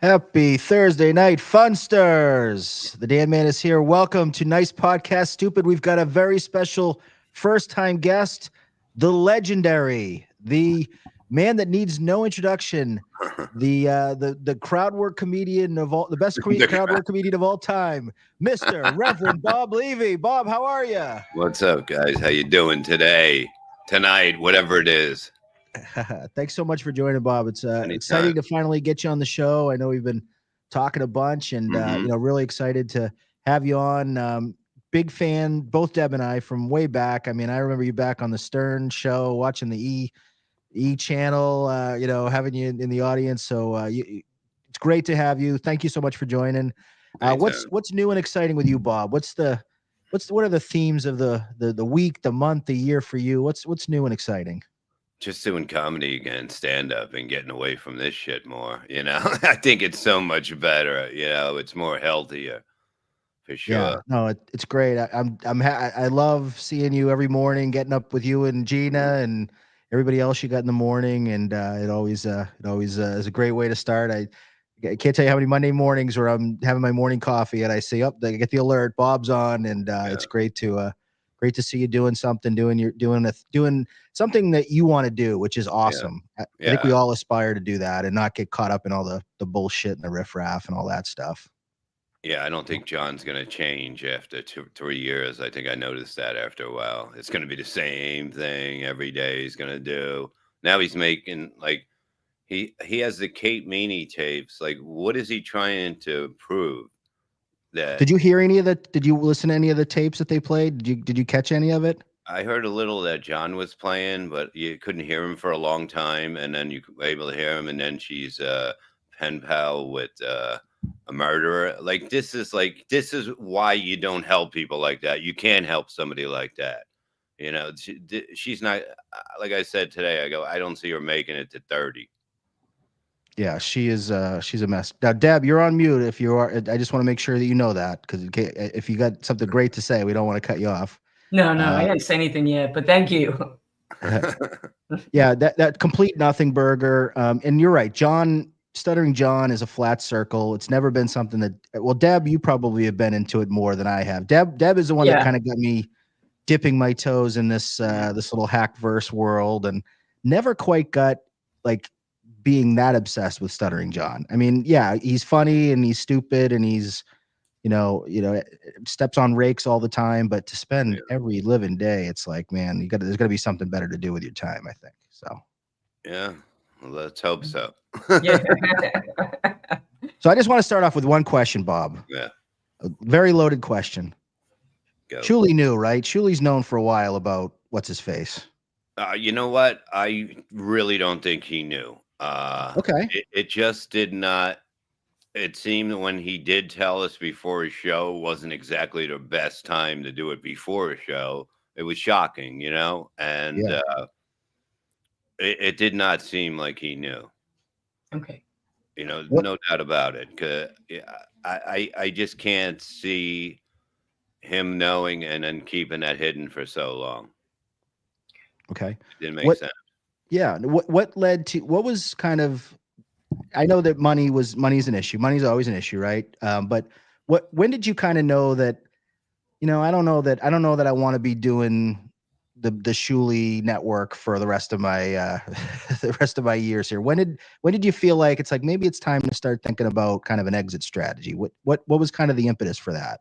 Happy Thursday night, Funsters. The Dan Man is here. Welcome to Nice Podcast Stupid. We've got a very special first-time guest, the legendary, the man that needs no introduction, the crowd work comedian of all, the best crowd work comedian of all time, Mr. Reverend Bob Levy. Bob, how are you? What's up, guys? How you doing today, tonight, whatever it is? Thanks so much for joining, Bob. It's exciting to finally get you on the show. I know we've been talking a bunch, and really excited to have you on. Big fan, both Deb and I, from way back. I mean, I remember you back on the Stern show, watching the E channel. Having you in the audience. So it's great to have you. Thank you so much for joining. What's new and exciting with you, Bob? What are the themes of the week, the month, the year for you? What's new and exciting? Just doing comedy again, stand up, and getting away from this shit more. I think it's so much better. It's more healthier, for sure. Yeah, no, it's great. I love seeing you every morning, getting up with you and Gina and everybody else you got in the morning, and it always is a great way to start. I can't tell you how many Monday mornings where I'm having my morning coffee and I say, I get the alert, Bob's on, and it's great to see you doing something, doing something that you want to do, which is awesome. I think we all aspire to do that and not get caught up in all the bullshit and the riffraff and all that stuff. Yeah, I don't think John's going to change after 3 years. I think I noticed that after a while. It's going to be the same thing every day he's going to do. Now he's making, like, he has the Kate Meany tapes. Like, what is he trying to prove? Did you hear any of the? Did you listen to any of the tapes that they played? Did you catch any of it? I heard a little that John was playing, but you couldn't hear him for a long time, and then you were able to hear him, and then she's pen pal with a murderer. This is why you don't help people like that. You can't help somebody like that. She's not, like I said today. I don't see her making it to 30. Yeah, she is. She's a mess. Now, Deb, you're on mute. If you are, I just want to make sure that you know that, because if you got something great to say, we don't want to cut you off. No, I didn't say anything yet, but thank you. Yeah, that complete nothing burger. And you're right, Stuttering John is a flat circle. It's never been something that. Well, Deb, you probably have been into it more than I have. Deb is the one that kind of got me dipping my toes in this little hack verse world, and never quite got being that obsessed with Stuttering John. I mean, yeah, he's funny and he's stupid and he's, steps on rakes all the time. But to spend every living day, it's like, man, there's got to be something better to do with your time, I think. So. Yeah, well, let's hope so. Yeah. So I just want to start off with one question, Bob. Yeah. A very loaded question. Go. Shuli knew, right? Shuli's known for a while about what's his face. You know what? I really don't think he knew. Okay. It just did not. It seemed when he did tell us before a show wasn't exactly the best time to do it before a show. It was shocking, and it did not seem like he knew. Okay. No doubt about it. 'Cause I just can't see him knowing and then keeping that hidden for so long. Okay. It didn't make sense. Yeah. What led to, what was kind of, I know that money's an issue. Money's always an issue, right? But when did you kind of know that, I don't know that I want to be doing the Shuli network for the rest of my years here. When did you feel like it's like, maybe it's time to start thinking about kind of an exit strategy? What was kind of the impetus for that?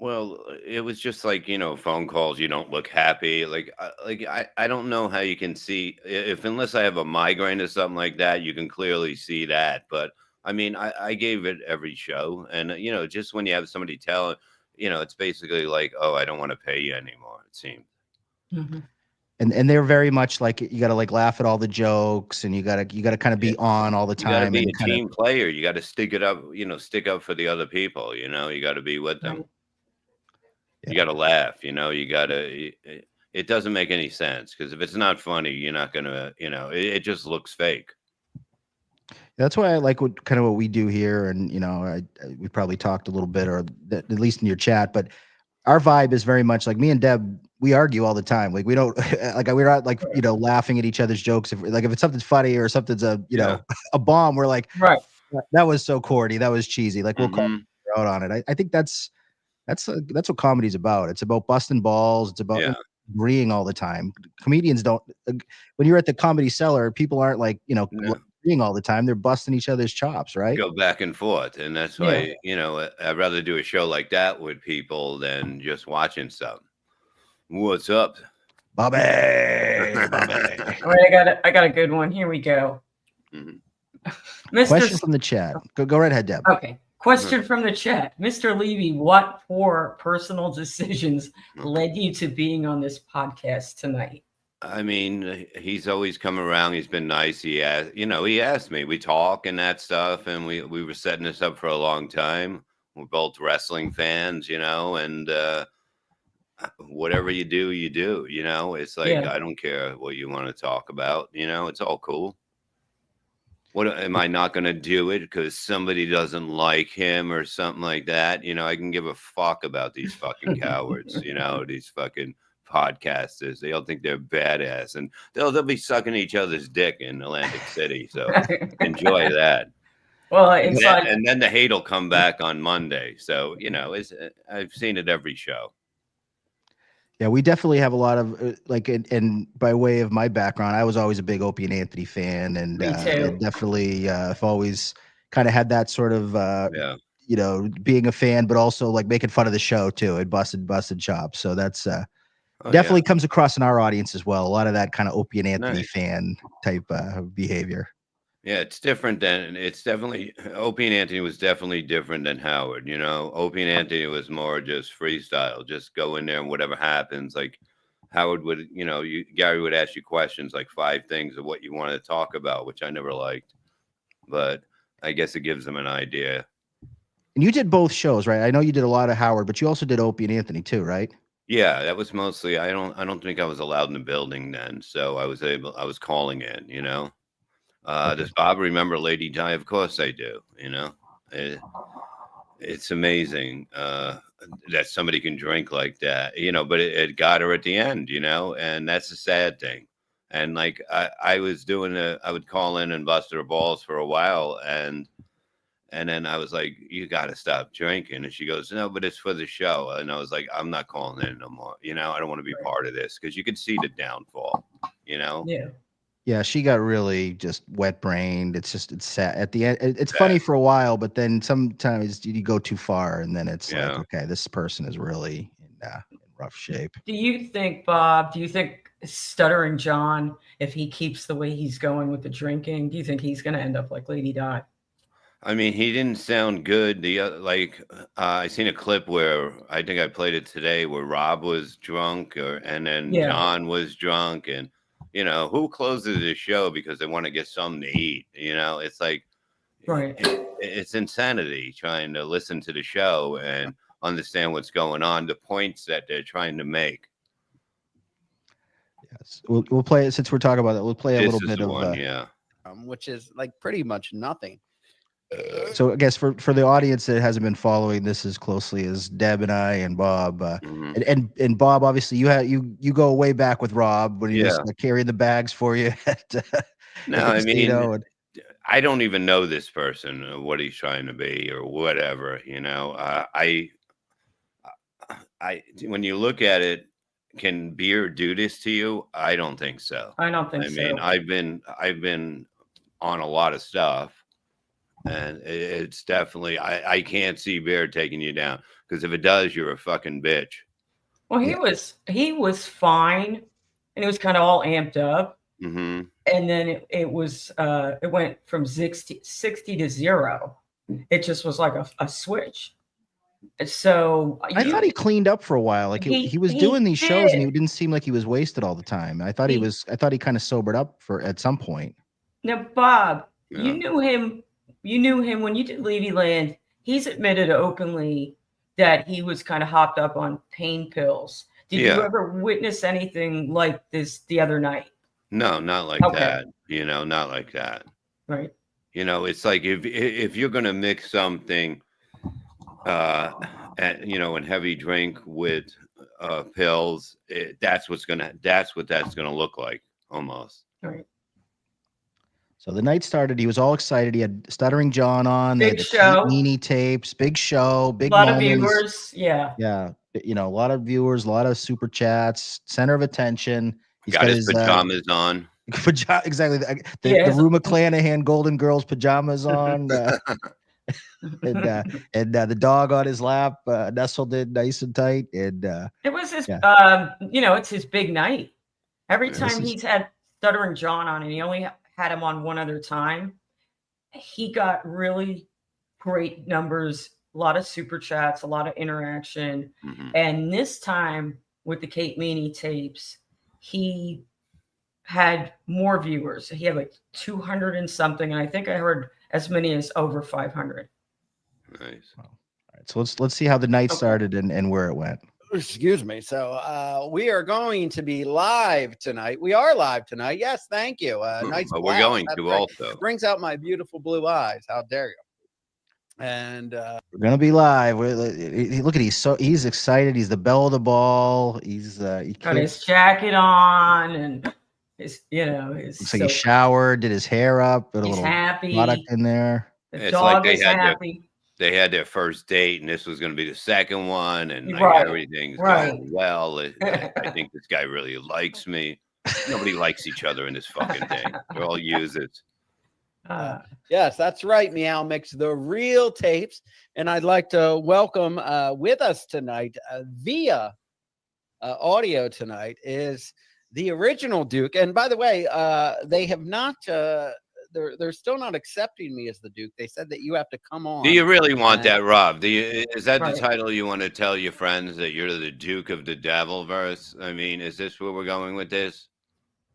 Well, it was just phone calls. You don't look happy. I don't know how you can see unless I have a migraine or something like that, you can clearly see that. But I mean, I gave it every show, and just when you have somebody tell, it's basically like, oh, I don't want to pay you anymore. It seemed. Mm-hmm. And they're very much like, you got to laugh at all the jokes, and you got to kind of be on all the time. You got to be a team player. You got to stick it up. Stick up for the other people. You got to be with them. Right. Yeah. You got to laugh, you got to, it doesn't make any sense, because if it's not funny, you're not going to, it just looks fake. That's why I like what we do here. And, we probably talked a little bit, or at least in your chat, but our vibe is very much like me and Deb, we argue all the time. Like, we don't we're not laughing at each other's jokes. If it's something's funny or something's a bomb, we're like, right. That was so corny. That was cheesy. Like we'll call out on it. I think that's what comedy's about. It's about busting balls. It's about agreeing all the time. Comedians don't. When you're at the Comedy Cellar, people aren't like agreeing all the time. They're busting each other's chops, right? Go back and forth, and that's why I'd rather do a show like that with people than just watching stuff. What's up, Bobby? Bobby. All right, I got a good one. Here we go. Question from the chat. Go right ahead, Deb. Okay. Question from the chat. Mr. Levy, what 4 personal decisions led you to being on this podcast tonight? I mean, he's always come around. He's been nice. He asked me. We talk and that stuff, and we were setting this up for a long time. We're both wrestling fans, and whatever you do, you do. It's like I don't care what you want to talk about. It's all cool. What am I not going to do it because somebody doesn't like him or something like that? I can give a fuck about these fucking cowards. These fucking podcasters. They all think they're badass, and they'll be sucking each other's dick in Atlantic City. So enjoy that. Well, and then the hate will come back on Monday. So I've seen it every show. Yeah, we definitely have a lot of and by way of my background, I was always a big Opie and Anthony fan, and definitely I've always kind of had that sort of being a fan, but also like making fun of the show too. It busted chops, so that's definitely comes across in our audience as well. A lot of that kind of Opie and Anthony fan type behavior. Yeah, it's definitely Opie and Anthony was definitely different than Howard. Opie and Anthony was more just freestyle, just go in there and whatever happens. Like Howard would, Gary would ask you questions like 5 things of what you wanted to talk about, which I never liked, but I guess it gives them an idea. And you did both shows, right? I know you did a lot of Howard, but you also did Opie and Anthony too, right? Yeah, that was mostly. I don't think I was allowed in the building then, so I was calling in. Does Bob remember Lady Di? Of course I do. It's amazing that somebody can drink like that, but it got her at the end, and that's a sad thing. And like I would call in and bust her balls for a while, and then I was like, you got to stop drinking. And she goes, no, but it's for the show. And I was like, I'm not calling in no more. I don't want to be part of this, because you could see the downfall, Yeah. Yeah, she got really just wet brained. It's sad at the end. It's funny for a while, but then sometimes you go too far, and then it's like, okay, this person is really in rough shape. Do you think, Bob? Do you think Stuttering John, if he keeps the way he's going with the drinking, do you think he's going to end up like Lady Di? I mean, he didn't sound good. I seen a clip where I think I played it today, where Rob was drunk, and then John was drunk, and. Who closes the show because they want to get something to eat? It's like, it's insanity trying to listen to the show and understand what's going on, the points that they're trying to make. Yes, we'll play it since we're talking about it. We'll play a little bit of which is like pretty much nothing. So I guess for the audience that hasn't been following this as closely as Deb and I and Bob, and Bob, obviously you go way back with Rob when he was carrying the bags for you at I mean, I don't even know this person, what he's trying to be or whatever. I when you look at it, can beer do this to you? I don't think so. I don't think so. I mean, I've been on a lot of stuff. And it's definitely, I can't see beer taking you down, because if it does, you're a fucking bitch. Well, he was fine, and it was kind of all amped up. Mm-hmm. And then it went from 60 to 0. It just was like a switch. So I thought he cleaned up for a while. Like he was doing these shows, and he didn't seem like he was wasted all the time. I thought he kind of sobered up at some point. Now, Bob, you knew him. You knew him when you did Levy Land. He's admitted openly that he was kind of hopped up on pain pills. Did you ever witness anything like this the other night? No, not like that. Not like that. Right. It's like if you're going to mix something, and heavy drink with pills, that's what that's going to look like almost. Right. So the night started. He was all excited. He had Stuttering John on. They Big had the show. Meanie tapes. Big show. Big A lot of moment. viewers. Yeah. Yeah. You know, a lot of viewers, a lot of super chats, center of attention. He's got his pajamas on. Exactly. The Rue McClanahan Golden Girls pajamas on. And the dog on his lap, nestled in nice and tight. And it was his, it's his big night. Every time he's had Stuttering John on, and he only had him on one other time, he got really great numbers, a lot of super chats, a lot of interaction. And this time with the Kate Meany tapes, he had more viewers. He had like 200 and something, and I think I heard as many as over 500. Nice. All right, so let's see how the night started and where it went. Excuse me. So we are going to be live tonight. We are live tonight. Yes, thank you. Nice. We're going to also. Brings out my beautiful blue eyes. How dare you? And we're gonna be live. Look at he's excited. He's the belle of the ball. He's got his jacket on, and his looks like he showered, did his hair up, put a little happy product in there. The dog is happy. They had their first date, and this was going to be the second one, and everything's going well. I think this guy really likes me. Nobody likes each other in this fucking thing. They're all users. Yes, that's right, Meow Mix, the real tapes. And I'd like to welcome with us tonight via audio tonight is the original Duke. And by the way, they have not... They're still not accepting me as the Duke. They said that you have to come on. Do you really want that, Rob? Is that the title you want to tell your friends, that you're the Duke of the Devilverse? I mean, is this where we're going with this?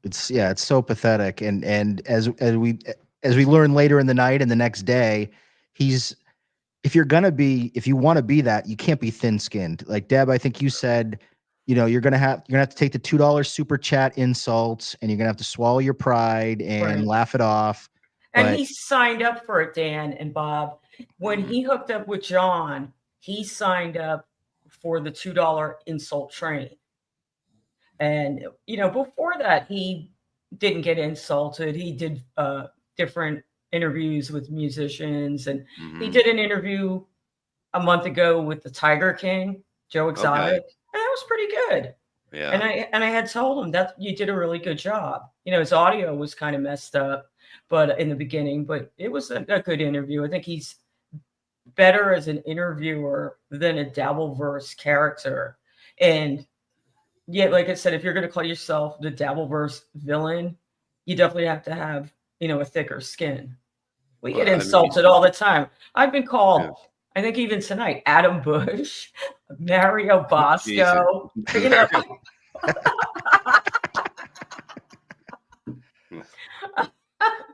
It's so pathetic. And as we learn later in the night and the next day, if you want to be that, you can't be thin-skinned. Like Deb, I think you said, you're gonna have to take the $2 super chat insults, and you're gonna have to swallow your pride and laugh it off. And he signed up for it, Dan and Bob. When he hooked up with John, he signed up for the $2 insult train. And before that, he didn't get insulted. He did different interviews with musicians, and he did an interview a month ago with the Tiger King, Joe Exotic. Okay. And that was pretty good. Yeah. And I had told him that you did a really good job. His audio was kind of messed up, but in the beginning, but it was a good interview. I think he's better as an interviewer than a Dabbleverse character. And yeah, like I said, if you're going to call yourself the Dabbleverse villain, you definitely have to have, a thicker skin. We get insulted all the time. I've been called, I think even tonight, Adam Bush, Mario Bosco.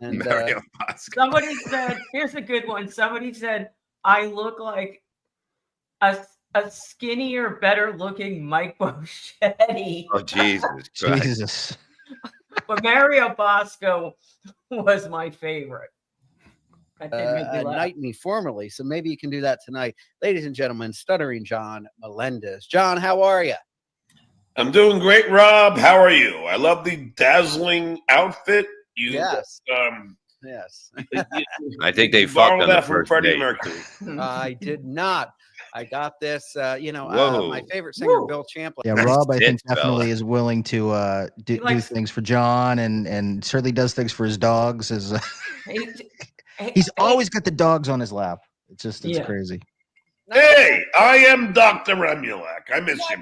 And Mario Bosco. Somebody said, here's a good one. Somebody said, I look like a skinnier, better looking Mike Boschetti. Oh, Jesus Christ. Jesus. But Mario Bosco was my favorite. Knight me formally, so maybe you can do that tonight. Ladies and gentlemen, Stuttering John Melendez. John, how are you? I'm doing great, Rob. How are you? I love the dazzling outfit. Yes. Yes. I think they fucked on the first Freddie date. Mercury. I did not. I got this. My favorite singer, Bill Champlin. Yeah, Rob, I think definitely is willing to do things for John, and certainly does things for his dogs. He's always got the dogs on his lap. It's crazy. Hey, I am Dr. Remulak. I miss you,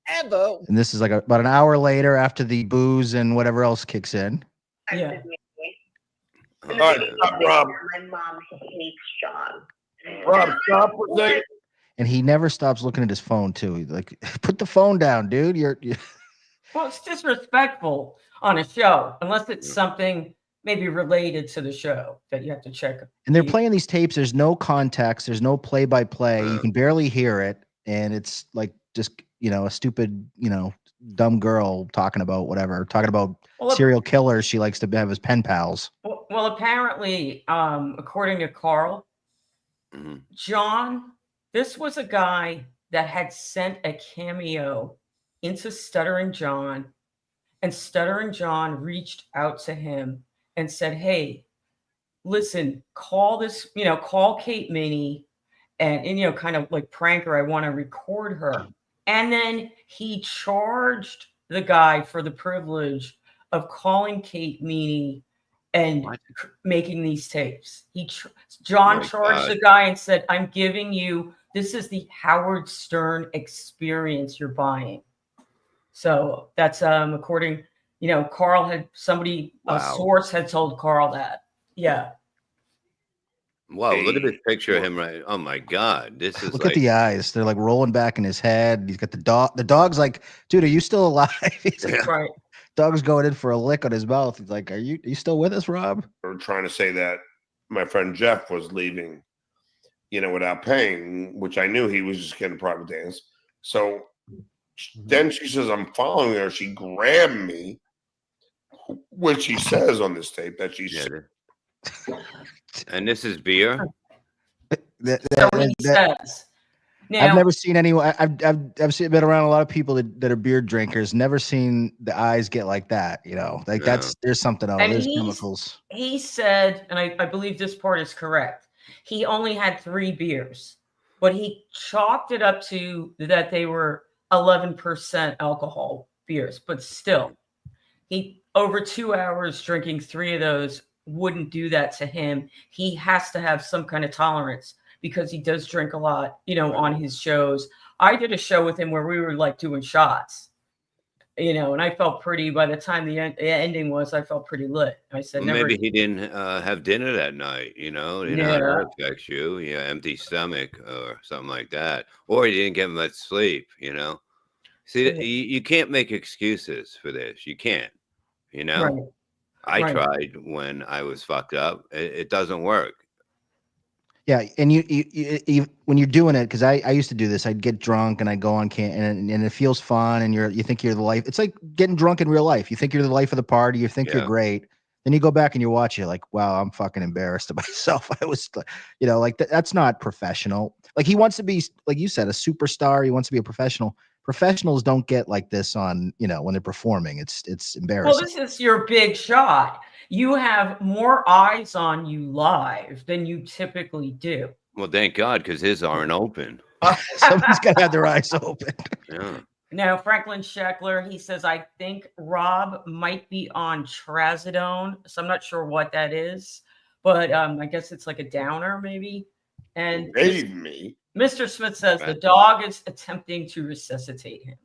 Ever. And this is like about an hour later after the booze and whatever else kicks in. Yeah. All right, stop, Rob. My mom hates John. Rob, stop with that. And he never stops looking at his phone too. He's like, put the phone down, dude. You're... Well, it's disrespectful on a show, unless it's something maybe related to the show that you have to check. And they're playing these tapes. There's no context. There's no play-by-play. You can barely hear it. And it's like just, a stupid, dumb girl talking about serial killers she likes to have as pen pals. Well, apparently, according to Carl, John, this was a guy that had sent a cameo into Stuttering John, and Stuttering John reached out to him and said, hey, listen, call this, call Kate Minnie and kind of like prank her. I want to record her. And then he charged the guy for the privilege of calling Kate Meany and making these tapes. John charged the guy and said, "I'm giving you, this is the Howard Stern experience you're buying." So that's according, Carl had a source had told Carl that. Yeah. Wow, look at this picture of him, right? Oh my God, this is look at the eyes. They're like rolling back in his head. He's got the dog. The dog's like, dude, are you still alive? He's like, right. Dog's going in for a lick on his mouth. He's like, are you still with us, Rob? We're trying to say that my friend Jeff was leaving, without paying, which I knew he was just getting private dance. So then she says, I'm following her. She grabbed me, which she says on this tape that she's. And this is beer. So he says. Now, I've never seen anyone. I've been around a lot of people that are beer drinkers. Never seen the eyes get like that. There's something else. There's chemicals. He said, and I believe this part is correct. He only had 3 beers, but he chalked it up to that they were 11% alcohol beers. But still, he over 2 hours drinking 3 of those wouldn't do that to him. He has to have some kind of tolerance, because he does drink a lot, on his shows. I did a show with him where we were like doing shots, and I felt pretty, by the time the ending was, I felt pretty lit. I said, maybe he didn't have dinner that night, how that affects you. Yeah, empty stomach or something like that. Or he didn't get much sleep, See, you can't make excuses for this. You can't, Right. I tried when I was fucked up. It doesn't work. Yeah, and you when you're doing it, because I used to do this. I'd get drunk and I'd go on and it feels fun, and you think you're the life. It's like getting drunk in real life. You think you're the life of the party. You think you're great. Then you go back and you watch it, like, wow, I'm fucking embarrassed of myself. I was, that's not professional. Like, he wants to be, like you said, a superstar. He wants to be a professional. Professionals don't get like this on, when they're performing. It's embarrassing. Well, this is your big shot. You have more eyes on you live than you typically do. Well, thank God, because his aren't open. Someone's got to have their eyes open. Yeah. Now, Franklin Scheckler, he says, I think Rob might be on trazodone. So I'm not sure what that is, but I guess it's like a downer, maybe. And Mr. Smith says the dog is attempting to resuscitate him.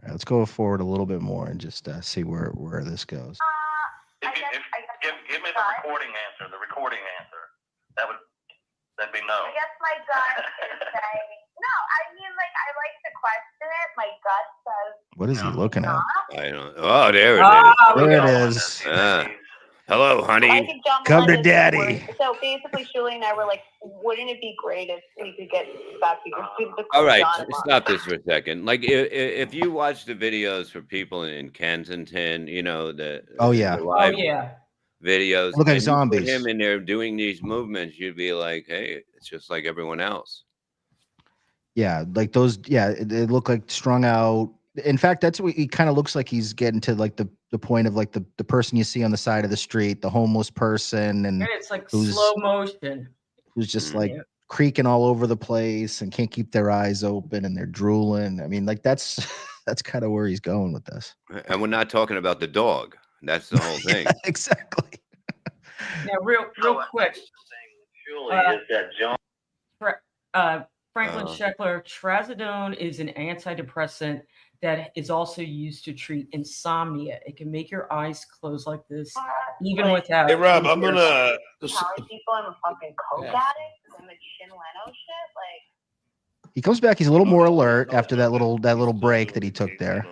All right, let's go forward a little bit more and just see where this goes. Give me the recording answer. That'd be no. I guess my gut is saying no. I mean, like, I like to question it. My gut says. What is he looking at? I don't. Oh, there it is. There it is. Hello, honey. Come to daddy. So basically, Shirley and I were like, wouldn't it be great if we could get back to All right, stop this for a second. Like, if you watch the videos for people in Kensington, the live videos, look like zombies. Put him in there doing these movements, you'd be like, hey, it's just like everyone else. Yeah, like those. Yeah, it looked like strung out. In fact, that's what he kind of looks like. He's getting to like the point of like the person you see on the side of the street, the homeless person, and it's like slow motion. Who's just like creaking all over the place and can't keep their eyes open, and they're drooling. I mean, like that's kind of where he's going with this. And we're not talking about the dog. That's the whole thing. Yeah, exactly. Now, real quick. Julie, is that John? Franklin Scheckler, trazodone is an antidepressant that is also used to treat insomnia. It can make your eyes close like this, even without. Hey, Rob, I'm gonna. People, I'm a fucking coke addict. I'm a Chin Leno shit. Like. He comes back. He's a little more alert after that little break that he took there.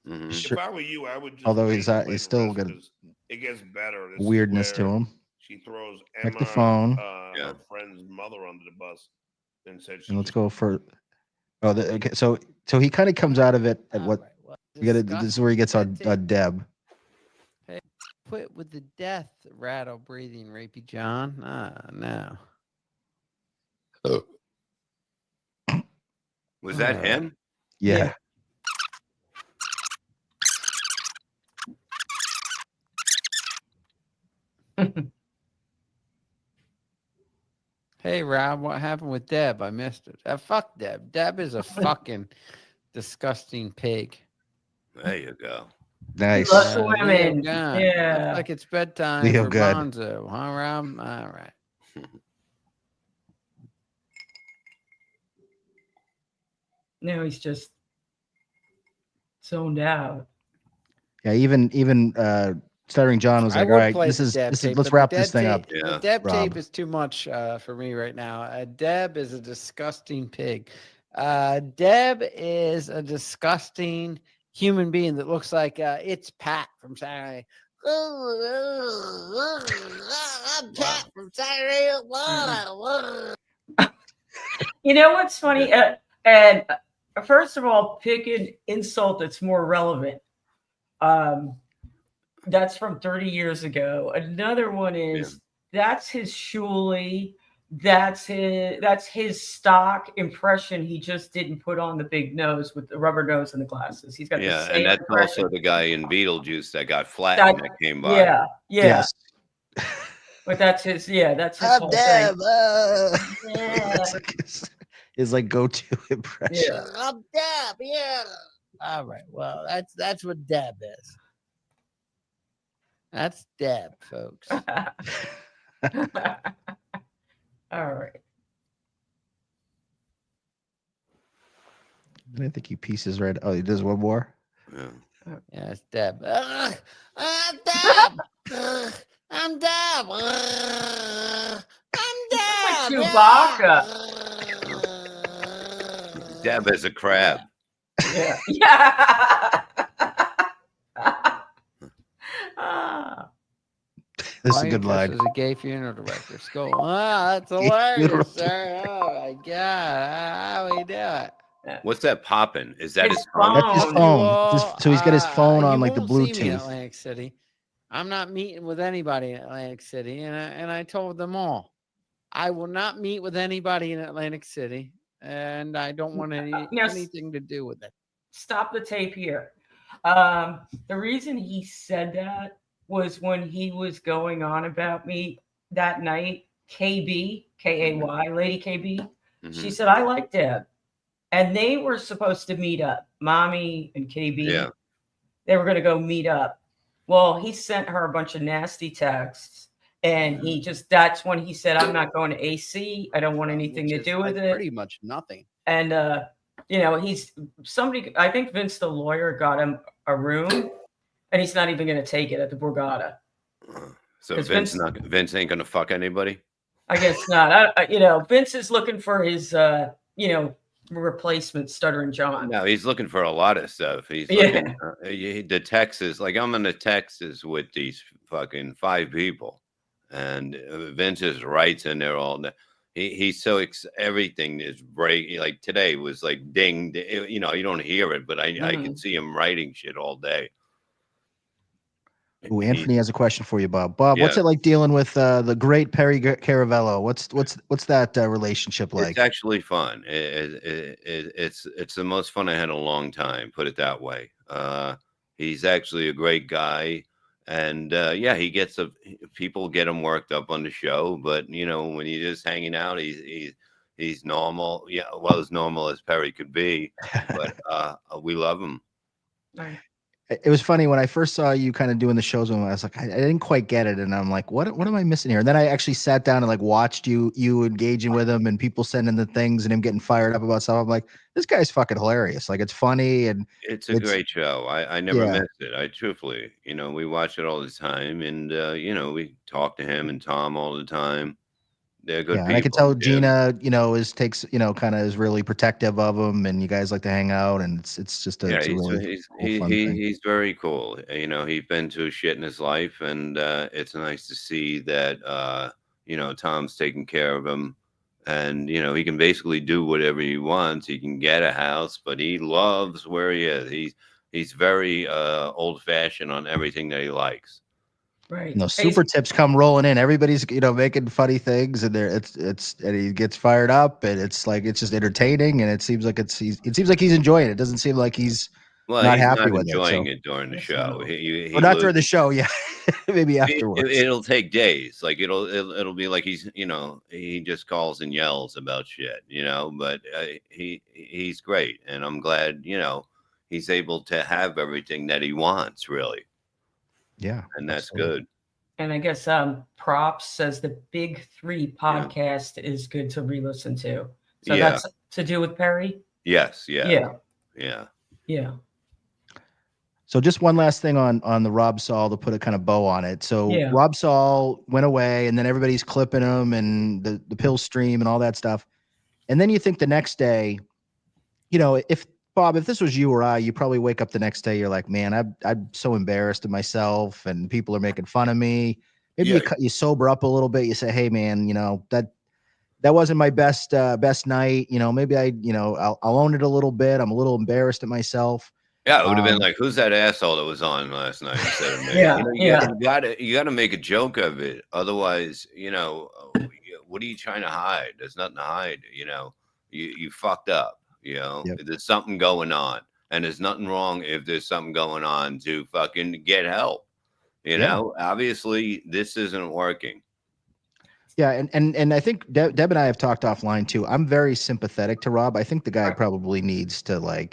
Mm-hmm. If I were you, I would. Just although he's still got it gets better. Weirdness to him. She throws Emma, the phone. Her friend's mother under the bus, and said. And let's go for. Oh, okay. So he kind of comes out of it at what you got to. This is where he gets on Deb. Hey, quit with the death rattle breathing, rapey John. No. Was that him? Yeah. Hey, Rob, what happened with Deb? I missed it. Fuck Deb. Deb is a fucking disgusting pig. There you go. Nice. Lots of women. Yeah. Looks like it's bedtime Leo for good. Bonzo. Huh, Rob? All right. No, he's just zoned out. Yeah, even Stuttering John was like, all right, this is let's wrap this thing up. Yeah. The Deb Rob. tape is too much for me right now. Deb is a disgusting pig. Deb is a disgusting human being that looks like it's Pat from Saturday. I'm Pat from Saturday. You know what's funny? And first of all, pick an insult that's more relevant. That's from 30 years ago. Another one is that's his Shuley. That's his stock impression. He just didn't put on the big nose with the rubber nose and the glasses. He's got the same and that's impression. also the guy in Beetlejuice that got flattened that came by. Yeah. Yes. But that's his whole thing. His like go-to impression. Yeah. I'm Deb. Yeah. All right. Well, that's what Deb is. That's Deb, folks. All right. I think he pieces right. Oh, he does one more. Yeah. Yeah, it's Deb. I'm Deb. I'm Deb. I'm Deb. Chewbacca. Deb is a crab. Yeah. Yeah. This is a good line. As a gay funeral director. School. That's hilarious, sir. Oh my God. How we do it? What's that popping? Is that his phone? That's his phone. So he's got his phone on like the You won't see me in Bluetooth. Atlantic City. I'm not meeting with anybody in Atlantic City, and I told them all, I will not meet with anybody in Atlantic City, and I don't want anything to do with it. Stop the tape here. The reason he said that was when he was going on about me that night. KB, K-A-Y, Lady KB. She said, I like Deb. And they were supposed to meet up. Mommy and KB. Yeah. They were going to go meet up. Well, he sent her a bunch of nasty texts. And that's when he said, I'm not going to AC. I don't want anything to do with it. Pretty much nothing. And, I think Vince, the lawyer, got him a room. And he's not even going to take it at the Borgata. So Vince ain't going to fuck anybody? I guess not. Vince is looking for his, replacement, Stuttering John. No, he's looking for a lot of stuff. He's looking, the Texas, like I'm in the Texas with these fucking 5 people. And Vince is writes in there all day. He's so everything is breaking. Like today was like ding, you don't hear it, but I can see him writing shit all day. Ooh, Anthony has a question for you, Bob. Bob, what's it like dealing with the great Perry Caravello? What's that relationship like? It's actually fun. It's the most fun I had in a long time. Put it that way. He's actually a great guy, and he gets people get him worked up on the show. But when he's just hanging out, he's normal. Yeah, well, as normal as Perry could be. But we love him. Right. It was funny when I first saw you kind of doing the shows. When I was like, I didn't quite get it, and I'm like, what am I missing here? And then I actually sat down and like watched you engaging with him and people sending the things and him getting fired up about stuff. I'm like, this guy's fucking hilarious. Like it's funny and it's a great show. I never missed it. I truthfully, we watch it all the time, and we talk to him and Tom all the time. They're good people. And I can tell Gina, kind of is really protective of him, and you guys like to hang out, and it's just he's very cool. He's been through shit in his life, and it's nice to see that Tom's taking care of him, and he can basically do whatever he wants. He can get a house, but he loves where he is. He's very old fashioned on everything that he likes. Right. Super tips come rolling in. Everybody's making funny things, and and he gets fired up, and it's just entertaining, and it seems like he's enjoying it. It doesn't seem like he's Well, not he's happy not with it. enjoying So, it during the show. He not during the show. Yeah, maybe afterwards. It'll take days. Like it'll be like he's he just calls and yells about shit. But he's great, and I'm glad he's able to have everything that he wants, really. Yeah, and that's absolutely. good. And I guess Props says the Big Three podcast is good to re-listen to. So that's to do with Perry? Yes. Yeah. So just one last thing on the Rob Saul to put a kind of bow on it. So Rob Saul went away, and then everybody's clipping him and the pill stream and all that stuff. And then you think the next day, if Bob, if this was you or I, you probably wake up the next day, you're like, man, I'm so embarrassed of myself, and people are making fun of me. Maybe you sober up a little bit. You say, hey, man, that wasn't my best night. Maybe I'll own it a little bit. I'm a little embarrassed at myself. Yeah, it would have been like, who's that asshole that was on last night instead of me? You gotta make a joke of it. Otherwise, what are you trying to hide? There's nothing to hide. You fucked up. There's something going on, and there's nothing wrong if there's something going on to fucking get help. Obviously this isn't working. Yeah, and I think Deb and I have talked offline too. I'm very sympathetic to Rob. I think the guy probably needs to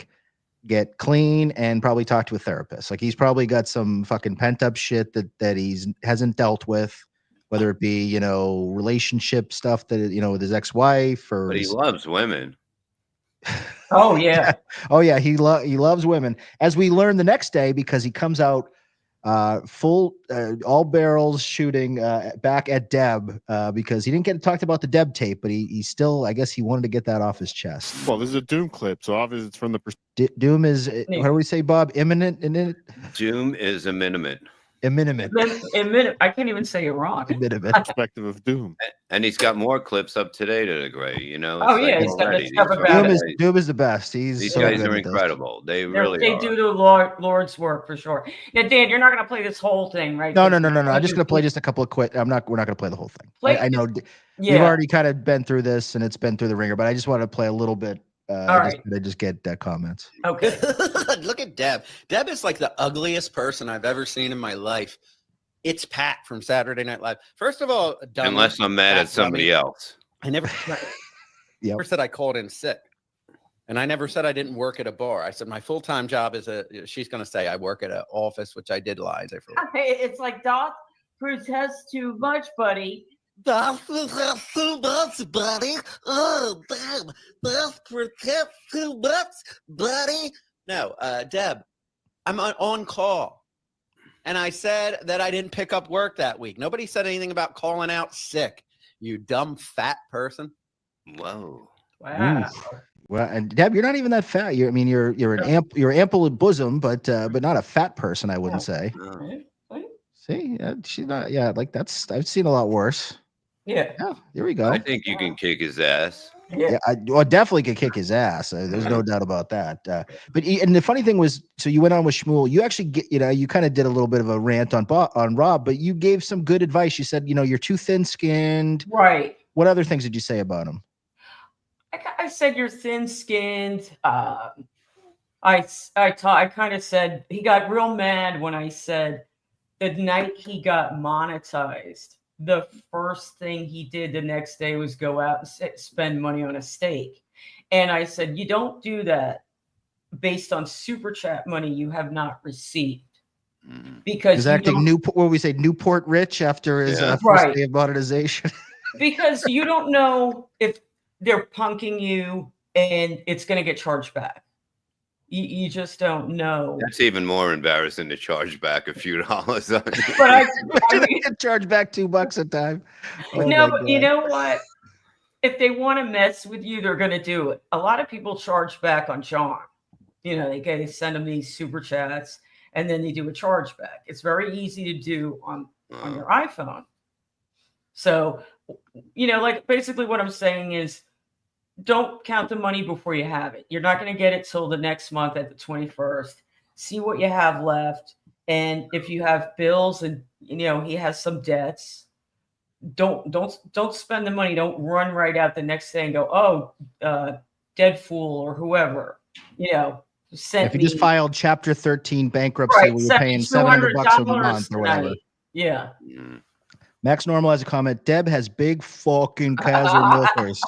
get clean and probably talk to a therapist. He's probably got some fucking pent up shit that hasn't dealt with, whether it be relationship stuff that with his ex-wife But he loves women. Oh yeah. Oh yeah, he loves women, as we learn the next day, because he comes out full all barrels shooting back at Deb because he didn't get talked about the Deb tape, but he still, I guess he wanted to get that off his chest. Well, this is a Doom clip, so obviously it's from the Doom is what do we say, Bob? Imminent? Doom is imminent. Imminent. I can't even say it wrong. Perspective of Doom. And he's got more clips up today to the Gray, he's got the stuff about Doom is the best. These guys are incredible. They do the Lord's work for sure. Now, Dan, you're not going to play this whole thing, right? No. I'm just going to play just a couple of quick. We're not going to play the whole thing. I know we've already kind of been through this, and it's been through the ringer, but I just wanted to play a little bit. Just get comments. Okay. Look at Deb. Deb is like the ugliest person I've ever seen in my life. It's Pat from Saturday Night Live. First of all, unless I'm mad at somebody else. I never said I called in sick. And I never said I didn't work at a bar. I said my full-time job is she's going to say I work at an office, which I did lie. It's like, Doc protest too much, buddy. That's too much, buddy. Oh, damn. That's protest too much, buddy. No, Deb, I'm on call. And I said that I didn't pick up work that week. Nobody said anything about calling out sick. You dumb fat person. Whoa. Wow. Well, and Deb, you're not even that fat. You're you're ample bosom, but not a fat person, I wouldn't say. See, she's not. Yeah, I've seen a lot worse. Yeah. There we go. I think you can kick his ass. Yeah, I definitely could kick his ass. There's no doubt about that. And the funny thing was, so you went on with Shmuel. You actually you kind of did a little bit of a rant on Rob, but you gave some good advice. You said, you're too thin-skinned. Right. What other things did you say about him? I said you're thin-skinned. I kind of said he got real mad when I said the night he got monetized, the first thing he did the next day was go out and spend money on a steak. And I said, you don't do that based on super chat money you have not received. Because he's acting Newport rich after his first day of monetization. Because you don't know if they're punking you and it's going to get charged back. You just don't know. That's even more embarrassing to charge back a few dollars on it. But I mean, charge back $2 a time. But you know what? If they want to mess with you, they're going to do it. A lot of people charge back on John. They send them these super chats and then they do a charge back. It's very easy to do on your iPhone. So, basically what I'm saying is, don't count the money before you have it. You're not going to get it till the next month at the 21st. See what you have left. And if you have bills and, he has some debts, don't spend the money. Don't run right out the next day and go, dead fool or whoever, sent If you just me filed Chapter 13 bankruptcy right, where you're sent me paying $700 a month or whatever. tonight. Yeah. Mm. Max Normal has a comment. Deb has big fucking casual milkers.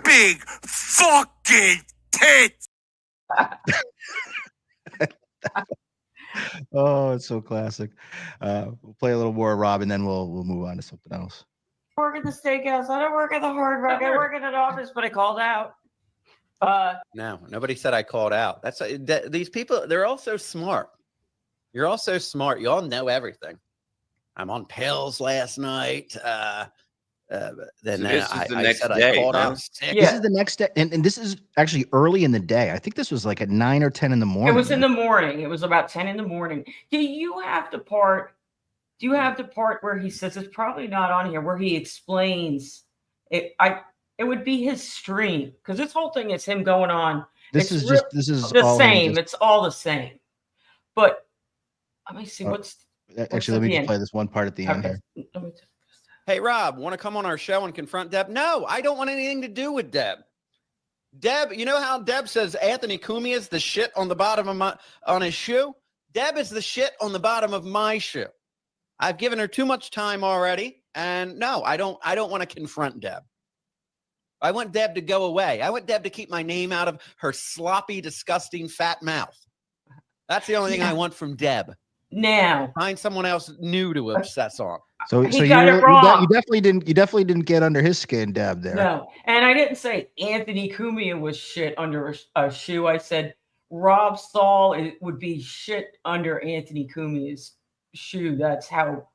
Big fucking tits. Oh, it's so classic. We'll play a little more of Rob and then we'll move on to something else. I work at the steakhouse. I don't work at the Hard Rock. I work in an office, but I called out. No, nobody said I called out. These people, they're all so smart. You're all so smart. You all know everything. I'm on pills last night. Then So this is the next said day, I called huh? out sick. This is the next day, and this is actually early in the day. I think this was like at 9 or 10 in the morning. It was in the morning. It was about 10 in the morning. Do you have the part where he says, it's probably not on here, where he explains it? It would be his stream, because this whole thing is him going on. This is the all same. It's all the same. But let me see actually, let me just play this one part at the end here. Hey, Rob, want to come on our show and confront Deb? No, I don't want anything to do with Deb. Deb, you know how Deb says Anthony Cumia is the shit on the bottom of on his shoe? Deb is the shit on the bottom of my shoe. I've given her too much time already, and no, I don't want to confront Deb. I want Deb to go away. I want Deb to keep my name out of her sloppy, disgusting, fat mouth. That's the only thing I want from Deb. Now, find someone else new to obsess on. So he got it wrong. You definitely didn't get under his skin, Deb. There. No, and I didn't say Anthony Cumia was shit under a shoe. I said Rob Saul would be shit under Anthony Cumia's shoe. That's how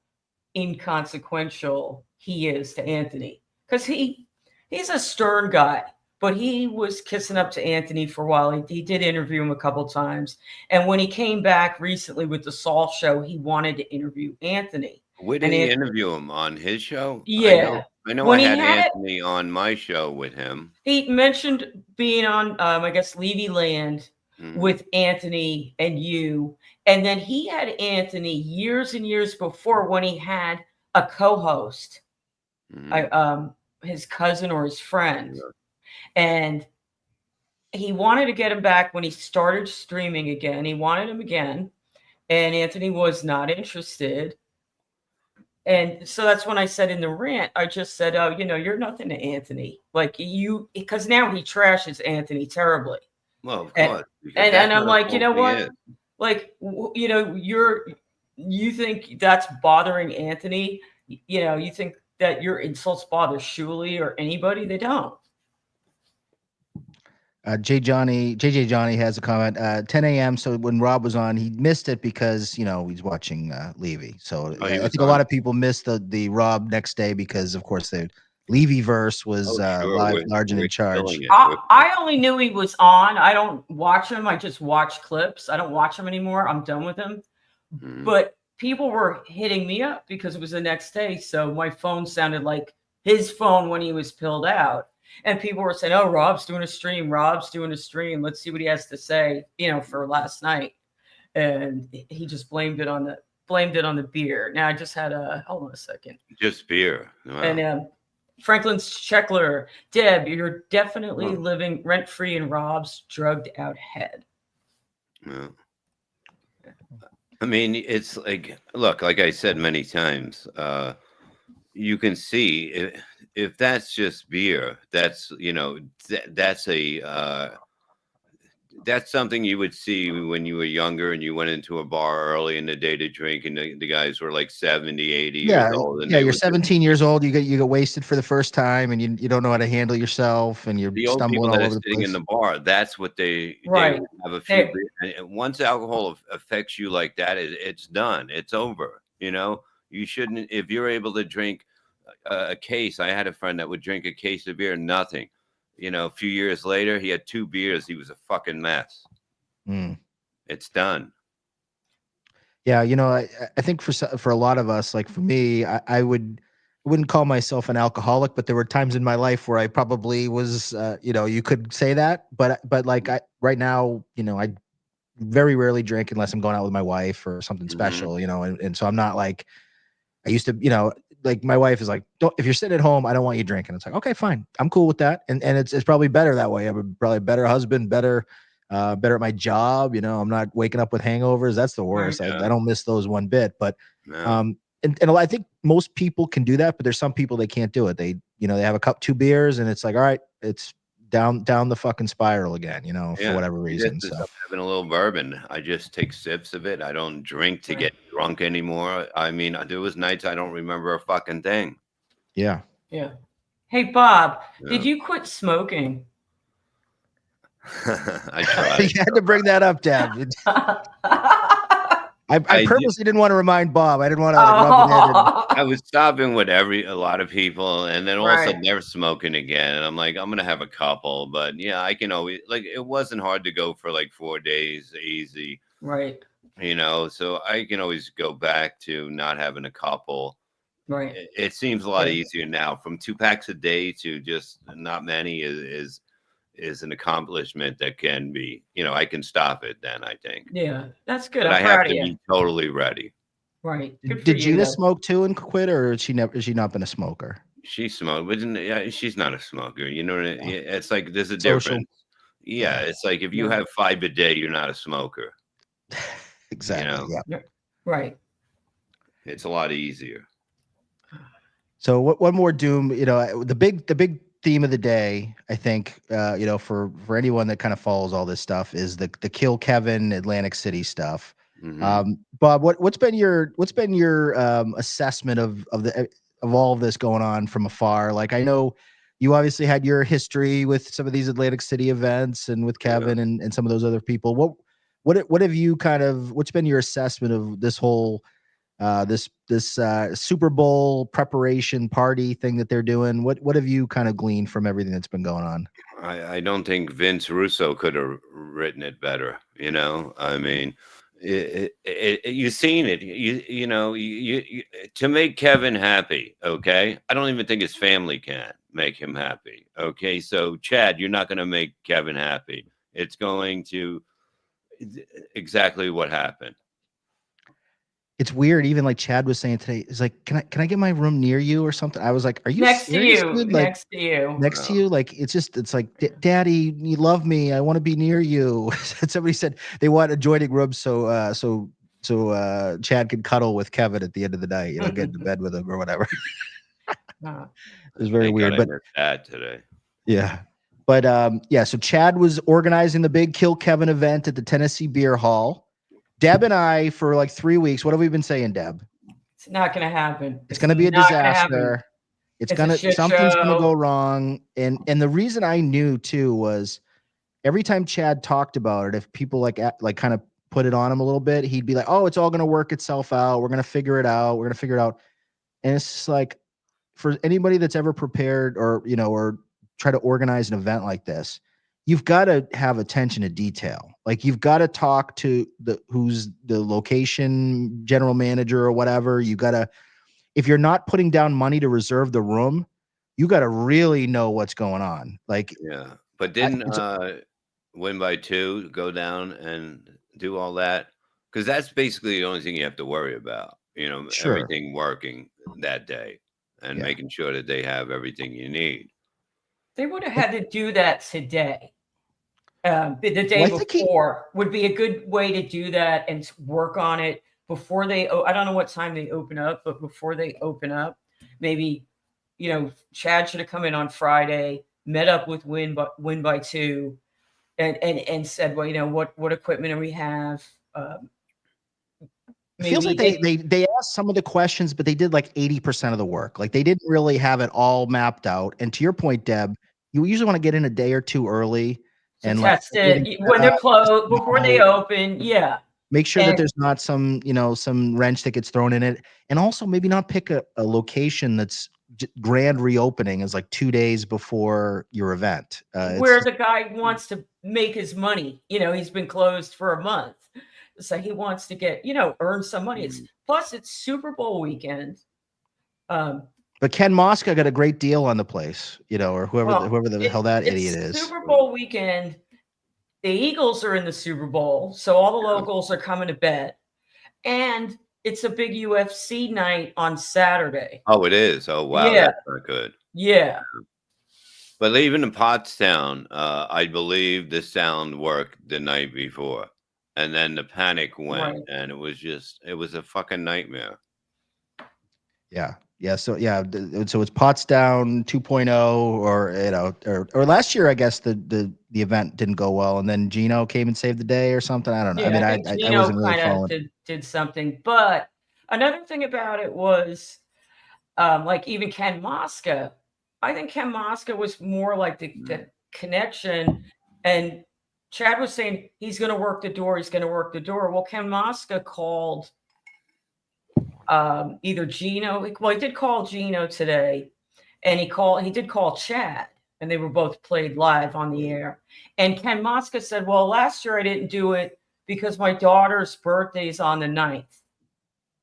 inconsequential he is to Anthony, because he's a stern guy. But he was kissing up to Anthony for a while. He did interview him a couple times. And when he came back recently with the Saul show, he wanted to interview Anthony. Where did he interview him? On his show? Yeah. I know I had Anthony on my show with him. He mentioned being on, I guess, Levy Land with Anthony and you. And then he had Anthony years and years before when he had a co-host, his cousin or his friend. Yeah. And he wanted to get him back when he started streaming again. He wanted him again. And Anthony was not interested. And so that's when I said in the rant, I just said, oh, you're nothing to Anthony. Like because now he trashes Anthony terribly. Well, of course. And I'm like, you know what? Like, you think that's bothering Anthony? You think that your insults bother Shuley or anybody? They don't. JJ Johnny has a comment. 10 a.m. So when Rob was on, he missed it because he's watching Levy. So I think a lot of people missed the Rob next day because, of course, the Levy verse was live, large and in charge. I only knew he was on. I don't watch him. I just watch clips. I don't watch him anymore. I'm done with him. But people were hitting me up because it was the next day. So my phone sounded like his phone when he was pilled out. And people were saying, oh, Rob's doing a stream. Rob's doing a stream. Let's see what he has to say, for last night. And he just blamed it on the beer. Now I just had hold on a second. Just beer. Wow. And Franklin Scheckler, Deb, you're definitely living rent-free in Rob's drugged out head. Yeah. I mean, it's like, look, like I said many times, you can see if that's just beer, that's that's something you would see when you were younger and you went into a bar early in the day to drink, and the guys were like 70, 80 years old. And you're 17 years old. You get wasted for the first time, and you don't know how to handle yourself, and you're stumbling all over the place. Sitting in the bar, that's what they have a few. And once alcohol affects you like that, it's done. It's over. You shouldn't. If you're able to drink a case, I had a friend that would drink a case of beer, nothing. A few years later, he had 2 beers. He was a fucking mess. It's done. Yeah, I think for a lot of us, like for me, I wouldn't call myself an alcoholic, but there were times in my life where I probably was. You could say that, but like right now, I very rarely drink unless I'm going out with my wife or something special. And so I'm not like I used to. Like my wife is like, if you're sitting at home, I don't want you drinking. It's like, okay, fine. I'm cool with that. And it's probably better that way. I'm probably a better husband, better better at my job. You know, I'm not waking up with hangovers. That's the worst. Right, I don't miss those one bit. But No. and I think most people can do that, but there's some people they can't do it. They, you know, they have a cup, 2 beers, and it's like, all right, it's down the fucking spiral again, you know, for whatever reason. Just So I'm having a little bourbon. I just take sips of it. I don't drink to get drunk anymore. I mean, there was nights I don't remember a fucking thing. yeah. Hey, Bob, Yeah. did you quit smoking? I tried. You had to bring that up, Deb. I purposely didn't want to remind Bob. I didn't want to rub it in. I was stopping with a lot of people, and then all of a Right. sudden they're smoking again, and I'm like, I'm gonna have a couple, but yeah, I can always like. It wasn't hard to go for like 4 days easy, Right. you know. So I can always go back to not having a couple. Right. It seems a lot Yeah. easier now. From 2 packs a day to just not many is an accomplishment that can be, you know, I can stop it then, I think. Yeah, that's good. But I I'm have proud to of you. be totally ready. Right. Good for Did you, Gina though. smoke too and quit, or has she not been a smoker? She smoked, but she's not a smoker. You know, it's like there's a Social. difference. Yeah, Yeah. it's like if you Yeah. have 5 a day, you're not a smoker. Exactly. know? Yeah. Right. It's a lot easier. So one more doom, you know, the big theme of the day, I think, you know, for anyone that kind of follows all this stuff is the Kill Kevin Atlantic City stuff. Mhm. Bob, what's been your assessment of all of this going on from afar? Like, I know you obviously had your history with some of these Atlantic City events and with Kevin and some of those other people. What have you what's been your assessment of this whole this Super Bowl preparation party thing that they're doing? What have you kind of gleaned from everything that's been going on? I don't think Vince Russo could have written it better. You know, I mean, you've seen it. You know, you to make Kevin happy. Okay, I don't even think his family can make him happy. Okay, so Chad, you're not going to make Kevin happy. It's going to exactly what happened. It's weird. Even like Chad was saying today, is like, can I get my room near you or something? I was like, are you Next serious, to you. dude? Like, Next to you. next to you, like it's like, Daddy, you love me. I want to be near you. Somebody said they want adjoining rooms so Chad could cuddle with Kevin at the end of the night. You know, get into bed with him or whatever. It was very Thank weird, God I but missed that today. yeah. But yeah, so Chad was organizing the big Kill Kevin event at the Tennessee Beer Hall. Deb and I, for like 3 weeks, what have we been saying, Deb? It's not going to happen. It's going to be a disaster. Something's going to go wrong. And the reason I knew too was every time Chad talked about it, if people like kind of put it on him a little bit, he'd be like, "Oh, it's all going to work itself out. We're going to figure it out. We're going to figure it out." And it's just like, for anybody that's ever prepared or, you know, or try to organize an event like this, you've got to have attention to detail. Like, you've got to talk to who's the location general manager or whatever. You got to, if you're not putting down money to reserve the room, you got to really know what's going on. Like, yeah, but didn't Win by 2 go down and do all that? Because that's basically the only thing you have to worry about. You know, everything working that day and making sure that they have everything you need. They would have had to do that today. The day before would be a good way to do that and work on it before they. I don't know what time they open up, but before they open up, maybe, you know, Chad should have come in on Friday, met up with Win by 2, and said, well, you know, what equipment do we have? It feels like they asked some of the questions, but they did like 80% of the work. Like, they didn't really have it all mapped out. And to your point, Deb, you usually want to get in a day or two early and test it when they're closed before they open. Yeah. Make sure that there's not some wrench that gets thrown in it. And also maybe not pick a location that's grand reopening is like 2 days before your event. Where the guy wants to make his money. You know, he's been closed for a month. So he wants to get, you know, earn some money. Plus it's Super Bowl weekend. But Ken Mosca got a great deal on the place, you know, or whoever the hell that idiot is. Super Bowl weekend. The Eagles are in the Super Bowl, so all the locals are coming to bet. And it's a big UFC night on Saturday. Oh, it is. Oh, wow. Yeah. That's not good. Yeah. But even in Pottstown, I believe the sound worked the night before, and then the panic went, and it was a fucking nightmare. Yeah. Yeah. So yeah. So it's Pottstown 2.0, or last year, I guess the event didn't go well, and then Gino came and saved the day or something. I don't know. Yeah, I mean, I think I Gino wasn't really kind of following. did something. But another thing about it was, like even Ken Mosca. I think Ken Mosca was more like the connection, and Chad was saying he's going to work the door. He's going to work the door. Well, Ken Mosca called either Gino. Well, he did call Gino today, and he did call Chad, and they were both played live on the air. And Ken Mosca said, well, last year I didn't do it because my daughter's birthday is on the 9th.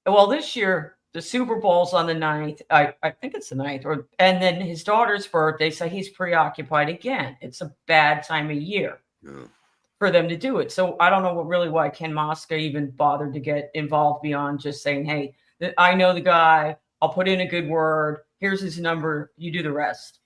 Well, this year the Super Bowl's on the 9th. I think it's the 9th, and then his daughter's birthday, so he's preoccupied again. It's a bad time of year for them to do it. So I don't know why Ken Mosca even bothered to get involved beyond just saying, hey, I know the guy. I'll put in a good word. Here's his number. You do the rest.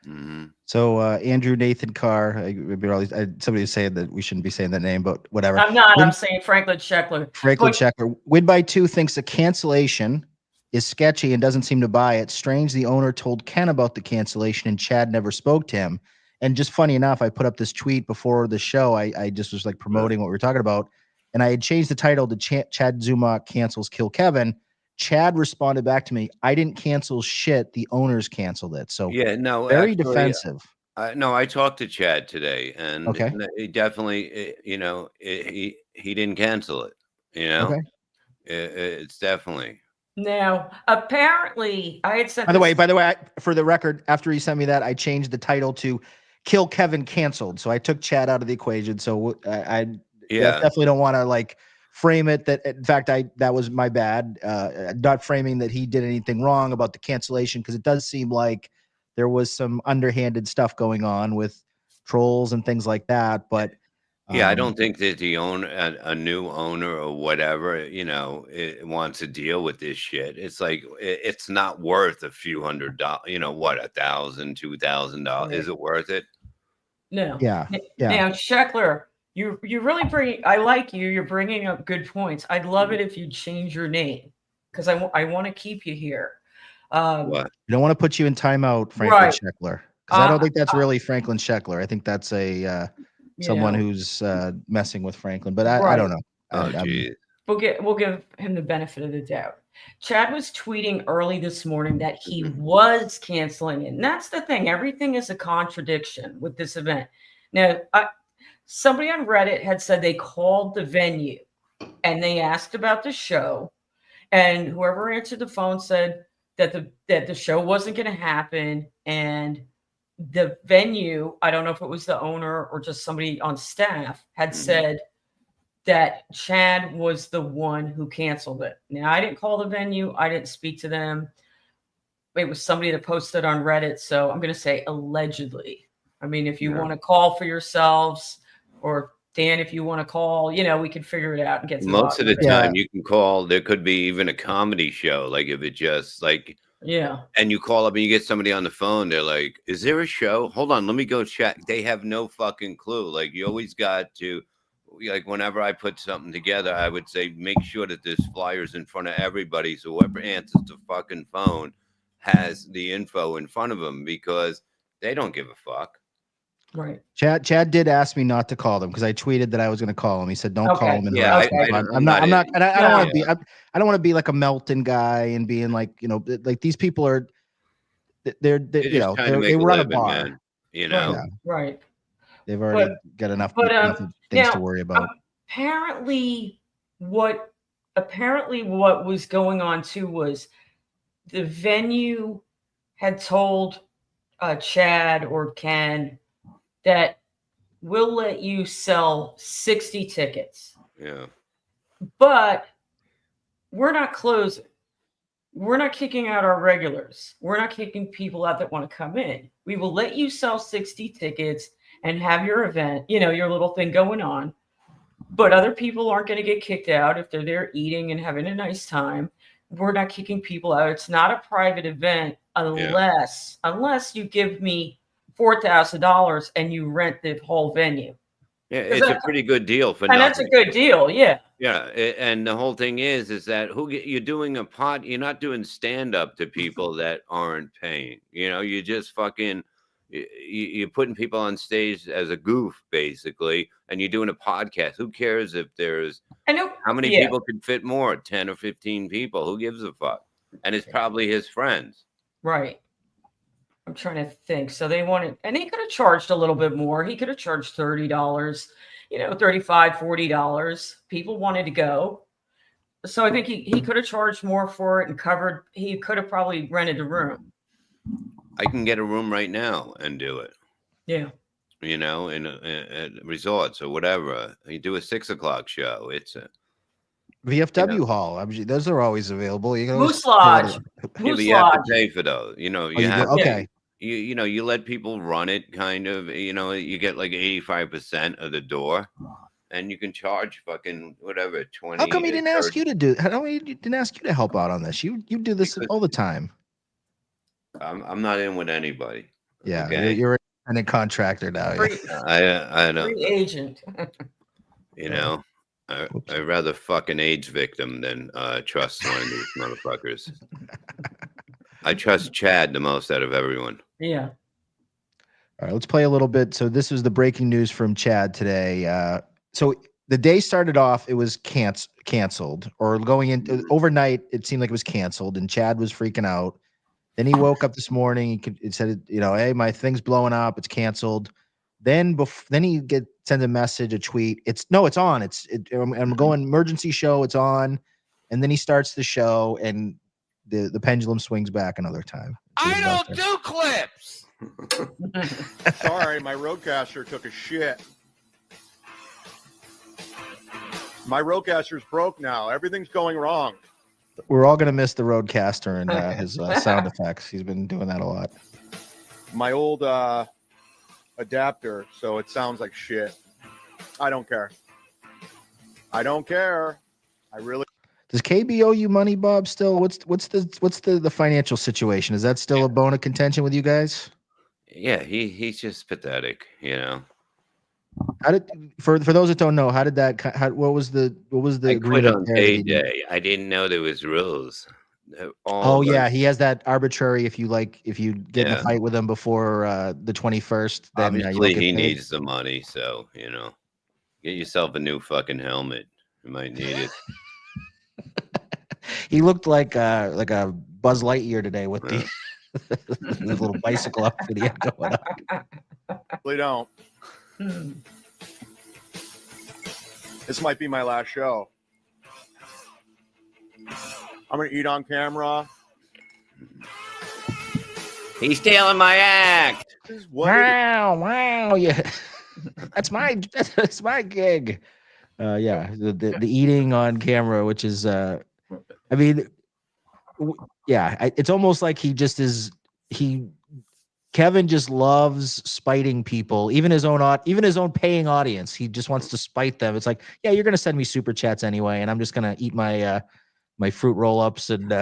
Mm-hmm. So Andrew Nathan Carr, somebody was saying that we shouldn't be saying that name, but whatever. I'm not. I'm saying Franklin Sheckler. Sheckler. Win by 2 thinks a cancellation is sketchy and doesn't seem to buy it. Strange the owner told Ken about the cancellation and Chad never spoke to him. And just funny enough, I put up this tweet before the show. I just was like promoting what we were talking about. And I had changed the title to Chad Zuma cancels Kill Kevin. Chad responded back to me, I didn't cancel shit. The owners canceled it. So yeah, no, very actually, defensive. No, I talked to Chad today, and okay. He definitely, he didn't cancel it. Okay. It's definitely. Now, apparently, I had sent. By the way, for the record, after he sent me that, I changed the title to Kill Kevin Canceled. So I took Chad out of the equation. So I definitely don't want to frame it that, in fact, that was my bad. Not framing that he did anything wrong about the cancellation, because it does seem like there was some underhanded stuff going on with trolls and things like that. But I don't think that a new owner or whatever, it wants to deal with this shit. It's like it's not worth a few $100. $1,000, $2,000. Right. Is it worth it? No. Yeah. Now, Sheckler, you really bring. I like you. You're bringing up good points. I'd love it if you change your name, because I want to keep you here. You don't want to put you in timeout, Franklin Sheckler, because I don't think that's really Franklin Sheckler. I think that's someone who's messing with Franklin, but I don't know. Oh, geez. We'll give him the benefit of the doubt. Chad was tweeting early this morning that he was canceling it. And that's the thing. Everything is a contradiction with this event. Now, somebody on Reddit had said they called the venue and they asked about the show, and whoever answered the phone said that the show wasn't going to happen, and the venue, I don't know if it was the owner or just somebody on staff, had said that Chad was the one who canceled it. Now, I didn't call the venue. I didn't speak to them. It was somebody that posted on Reddit. So I'm going to say allegedly. I mean, if you want to call for yourselves, or Dan, if you want to call, we can figure it out and get to most of the time you can call. There could be even a comedy show. Like if it just and you call up and you get somebody on the phone, they're like, is there a show? Hold on, let me go check. They have no fucking clue. Like you always got to, whenever I put something together, I would say, make sure that there's flyers in front of everybody. So whoever answers the fucking phone has the info in front of them, because they don't give a fuck. Right. Chad did ask me not to call them, because I tweeted that I was going to call him. He said, "Don't call him." I don't want to be. I don't want to be like a Melton guy and being like, like these people are. They're they run a bar. Man, Right. They've already got enough things to worry about. Apparently, what was going on too was the venue had told Chad or Ken that we'll let you sell 60 tickets. Yeah. But we're not closing. We're not kicking out our regulars. We're not kicking people out that want to come in. We will let you sell 60 tickets and have your event, your little thing going on. But other people aren't going to get kicked out if they're there eating and having a nice time. We're not kicking people out. It's not a private event unless you give me $4,000 and you rent the whole venue. Yeah, it's a pretty good deal for and nothing. that's a good deal, yeah. Yeah, and the whole thing is that you're doing you're not doing stand up to people that aren't paying. You know, you just fucking you're putting people on stage as a goof basically, and you're doing a podcast. Who cares if there's how many people could fit more? 10 or 15 people. Who gives a fuck? And it's probably his friends. Right. I'm trying to think. So they wanted, and he could have charged a little bit more. He could have charged $30, $35, $40. People wanted to go. So I think he could have charged more for it and covered. He could have probably rented a room. I can get a room right now and do it. Yeah. You know, in resorts or whatever. You do a 6 o'clock show. It's a VFW hall. Those are always available. You can Moose Lodge. You have to pay for those. You know, you have okay. You let people run it kind of. You know, you get like 85% of the door, and you can charge fucking whatever 20. How come he didn't ask you to do? How come he didn't ask you to help out on this? You do this all the time. I'm not in with anybody. Yeah, okay? you're an independent contractor now. I don't. Free agent. You know, I'd rather fuck an AIDS victim than trust one of these motherfuckers. I trust Chad the most out of everyone. Yeah. All right, let's play a little bit. So this was the breaking news from Chad today. So the day started off, it was canceled, or going into overnight, it seemed like it was canceled, and Chad was freaking out. Then he woke up this morning. It said, hey, my thing's blowing up. It's canceled. Then he sends a message, a tweet. It's on. I'm going emergency show. It's on. And then he starts the show, and the pendulum swings back another time. I don't do clips. Sorry, my roadcaster took a shit. My roadcaster's broke now. Everything's going wrong. We're all gonna miss the roadcaster and his sound effects. He's been doing that a lot. My old adapter, so it sounds like shit. I don't care. I really. Does KB owe you money, Bob? Still, what's the financial situation? Is that still a bone of contention with you guys? Yeah, he's just pathetic, you know. How did for those that don't know, how did that? What was the I quit on payday. I didn't know there was rules. Yeah, he has that arbitrary. If you get in a fight with him before the 21st, then obviously he needs the money. So get yourself a new fucking helmet. You might need it. He looked like a Buzz Lightyear today with the little bicycle outfit he had going on. Really don't. This might be my last show. I'm gonna eat on camera. He's stealing my act. Wow, yeah. That's my gig. The eating on camera, which is it's almost like Kevin just loves spiting people, even his own paying audience. He just wants to spite them. It's like, yeah, you're gonna send me super chats anyway, and I'm just gonna eat my my fruit roll-ups and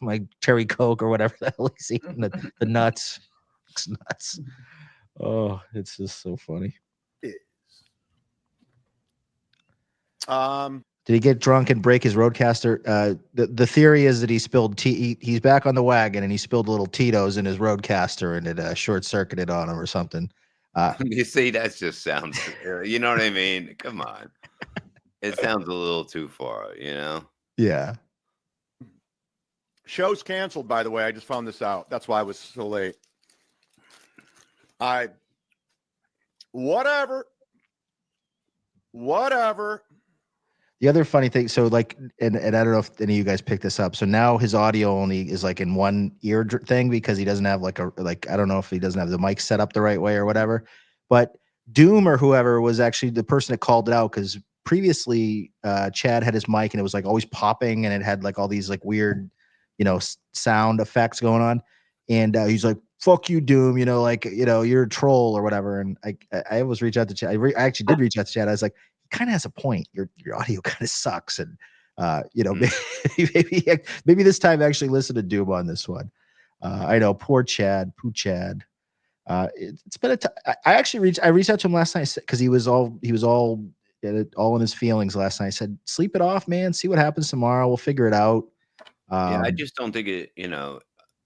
my cherry Coke or whatever the hell he's eating, the nuts. It's nuts. Oh, it's just so funny. Did he get drunk and break his roadcaster? The theory is that he spilled he's back on the wagon and he spilled a little Tito's in his roadcaster and it short circuited on him or something. You see, that just sounds, you know what I mean? Come on. It sounds a little too far, you know? Yeah. Show's canceled, by the way. I just found this out. That's why I was so late. Whatever. The other funny thing, so and I don't know if any of you guys picked this up. So now his audio only is like in one ear thing because he doesn't have I don't know if he doesn't have the mic set up the right way or whatever. But Doom or whoever was actually the person that called it out because previously Chad had his mic and it was like always popping and it had like all these like weird, sound effects going on. And he's like, fuck you, Doom, you're a troll or whatever. And I always reach out to Chad. I actually did reach out to Chad. I was like, he kind of has a point. Your audio kind of sucks. And, maybe this time actually listen to Doom on this one. I know, poor Chad, poo Chad. It's been I actually reached out to him last night because he was all in his feelings last night. I said, sleep it off, man. See what happens tomorrow. We'll figure it out. Yeah, I just don't think it,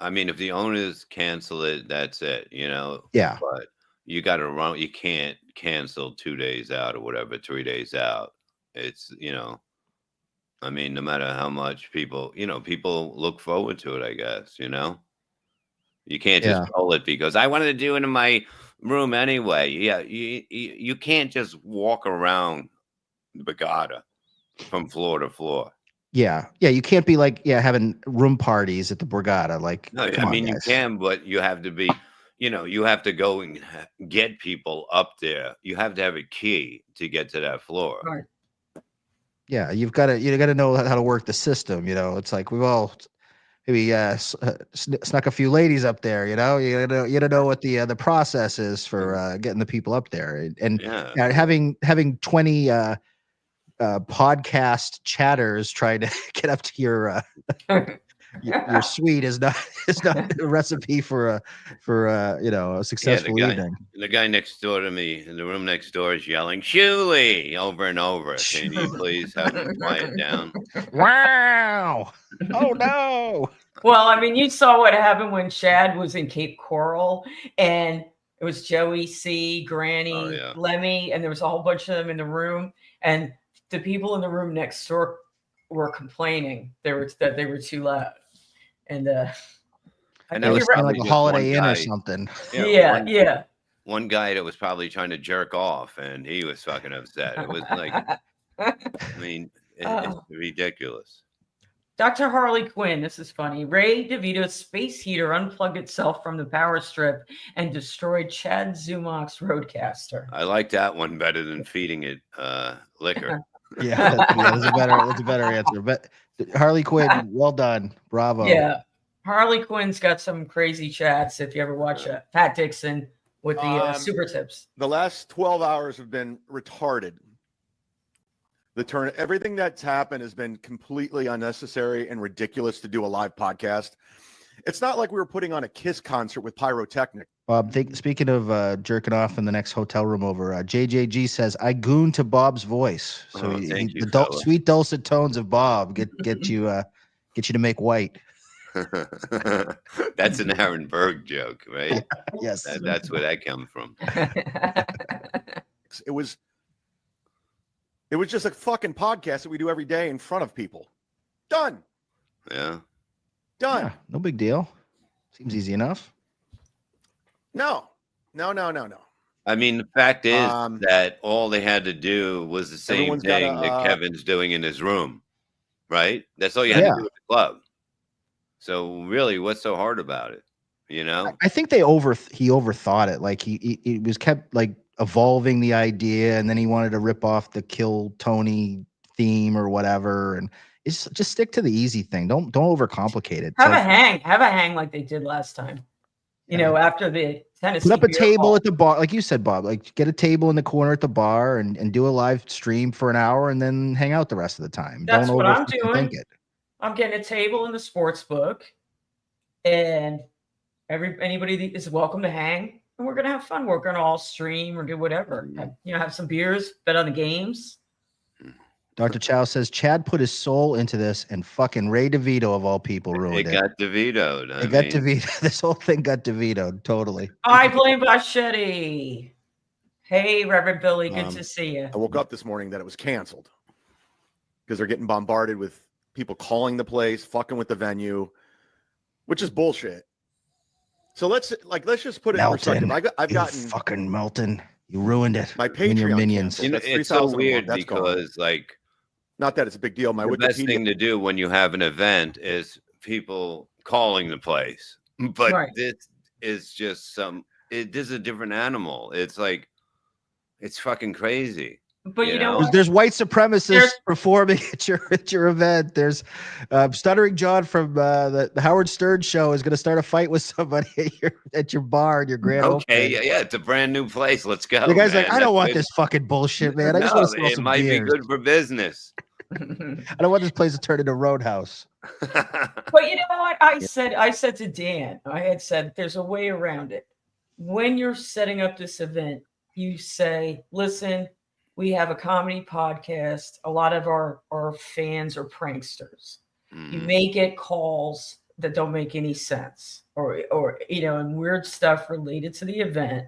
I mean, if the owners cancel it, that's it, Yeah. But you got to run, you can't cancel 2 days out or whatever, 3 days out. It's, I mean, no matter how much people look forward to it, I guess, You can't just pull it because I wanted to do it in my room anyway. Yeah, you can't just walk around the Borgata from floor to floor. Yeah. You can't be like having room parties at the Borgata. Like, no, come on, you guys. can, but you have to be, you have to go and get people up there. You have to have a key to get to that floor. Right. Yeah, you got to know how to work the system. It's like we've all maybe snuck a few ladies up there. You gotta know what the process is for getting the people up there, and having 20 podcast chatters trying to get up to your suite is not a recipe for a successful evening. The guy next door to me in the room next door is yelling "Shuli" over and over. Can you please have him quiet down? Wow! Oh no! Well, I mean, you saw what happened when Chad was in Cape Coral, and it was Joey C, Granny, Lemmy, and there was a whole bunch of them in the room, and the people in the room next door were complaining that they were too loud, and it was like a Holiday Inn or something. Yeah. One guy that was probably trying to jerk off, and he was fucking upset. It was like, I mean, it's ridiculous. Dr. Harley Quinn, this is funny. Ray DeVito's space heater unplugged itself from the power strip and destroyed Chad Zumach's Roadcaster. I like that one better than feeding it liquor. Yeah, that's a better answer. But Harley Quinn, well done, bravo. Yeah, Harley Quinn's got some crazy chats. If you ever watch Pat Dixon with the super tips, the last 12 hours have been retarded. Everything that's happened has been completely unnecessary and ridiculous to do a live podcast. It's not like we were putting on a Kiss concert with pyrotechnic. Bob, speaking of jerking off in the next hotel room over, JJG says, I goon to Bob's voice. So the sweet dulcet tones of Bob get you to make white. That's an Aaron Berg joke, right? Yes. That's where that comes from. It was just a fucking podcast that we do every day in front of people. Done. Yeah. Done. Yeah, no big deal. Seems easy enough. No. I mean, the fact is that all they had to do was the same thing that Kevin's doing in his room, right? That's all you had to do with the club. So really, what's so hard about it? I think he overthought it. Like he was kept like evolving the idea, and then he wanted to rip off the Kill Tony theme or whatever, and it's just stick to the easy thing. Don't overcomplicate it. Have a hang like they did last time. After the Tennessee. Put up a table at the bar, like you said, Bob. Like get a table in the corner at the bar and do a live stream for an hour, and then hang out the rest of the time. That's what I'm doing. I'm getting a table in the sports book, and anybody is welcome to hang. And we're gonna have fun. We're gonna all stream or do whatever. Have some beers, bet on the games. Dr. Chow says Chad put his soul into this, and fucking Ray DeVito of all people ruined it. It got DeVito'd. It got DeVito. This whole thing got DeVito'd totally. I blame Bachetti. Hey, Reverend Billy, good to see you. I woke up this morning that it was canceled because they're getting bombarded with people calling the place, fucking with the venue, which is bullshit. So let's just put it in perspective. I've gotten fucking Melton. You ruined it. My Patreon and your minions. It's so weird because not that it's a big deal. The best thing to do when you have an event is people calling the place, but this is just this is a different animal. It's like it's fucking crazy. But there's white supremacists performing at your event. There's Stuttering John from the Howard Stern show is going to start a fight with somebody at your bar in your grand opening. Yeah, it's a brand new place. Let's go. The guy's like, I don't want this fucking bullshit, man. I just want to sell some might beers. be good for business. I don't want this place to turn into Roadhouse. But you know what? I said to Dan, I had said there's a way around it. when you're setting up this event, you say, listen, we have a comedy podcast. A lot of our fans are pranksters. You may get calls that don't make any sense or and weird stuff related to the event.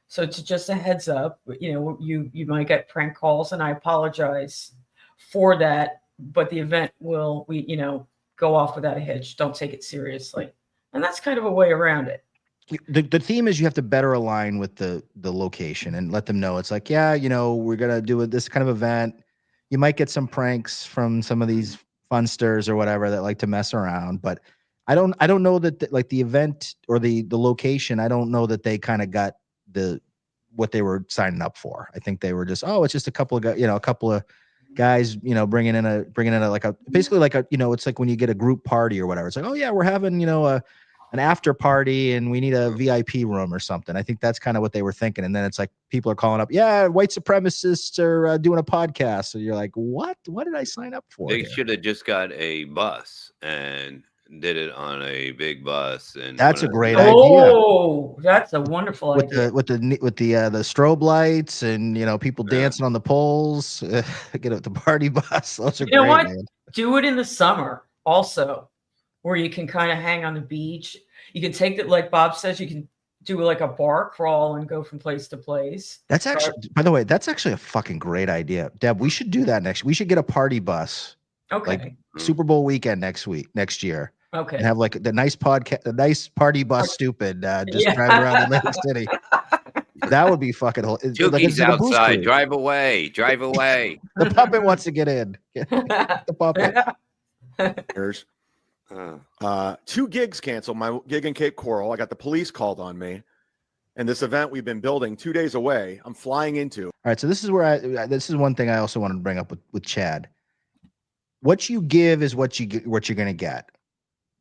So it's just a heads up, you might get prank calls, and I apologize for that, but the event will go off without a hitch. Don't take it seriously. And that's kind of a way around it. The theme is you have to better align with the location and let them know it's like, yeah, we're gonna do this kind of event. You might get some pranks from some of these funsters or whatever that like to mess around, but I don't know that like the event or the location. I don't know that they kind of got what they were signing up for. I think they were just, it's just a couple of guys, a couple of guys, bringing in a basically like a, it's like when you get a group party or whatever. It's like, oh yeah, we're having an after party and we need a VIP room or something. I think that's kind of what they were thinking. And then it's like people are calling up, yeah, white supremacists are doing a podcast. So you're like, what did I sign up for? They should have just got a bus and did it on a big bus. And that's a great idea. Oh, that's a wonderful idea. With the strobe lights and people dancing on the poles. Get out the party bus. Those are great, what? Man. Do it in the summer also, where you can kind of hang on the beach. You can take it, like Bob says, you can do like a bar crawl and go from place to place. That's actually, by the way, that's actually a fucking great idea. Deb, we should do that next. We should get a party bus. Okay. Like Super Bowl weekend next year. Okay. And have like the nice podcast, the nice party bus stupid, just drive around Atlantic City. That would be fucking Tukey's outside. Drive away. The puppet wants to get in. The puppet. Here's 2 gigs canceled. My gig in Cape Coral. I got the police called on me, and this event we've been building 2 days away. I'm flying into. All right, so this is where this is one thing I also wanted to bring up with Chad. What you give is what you're gonna get.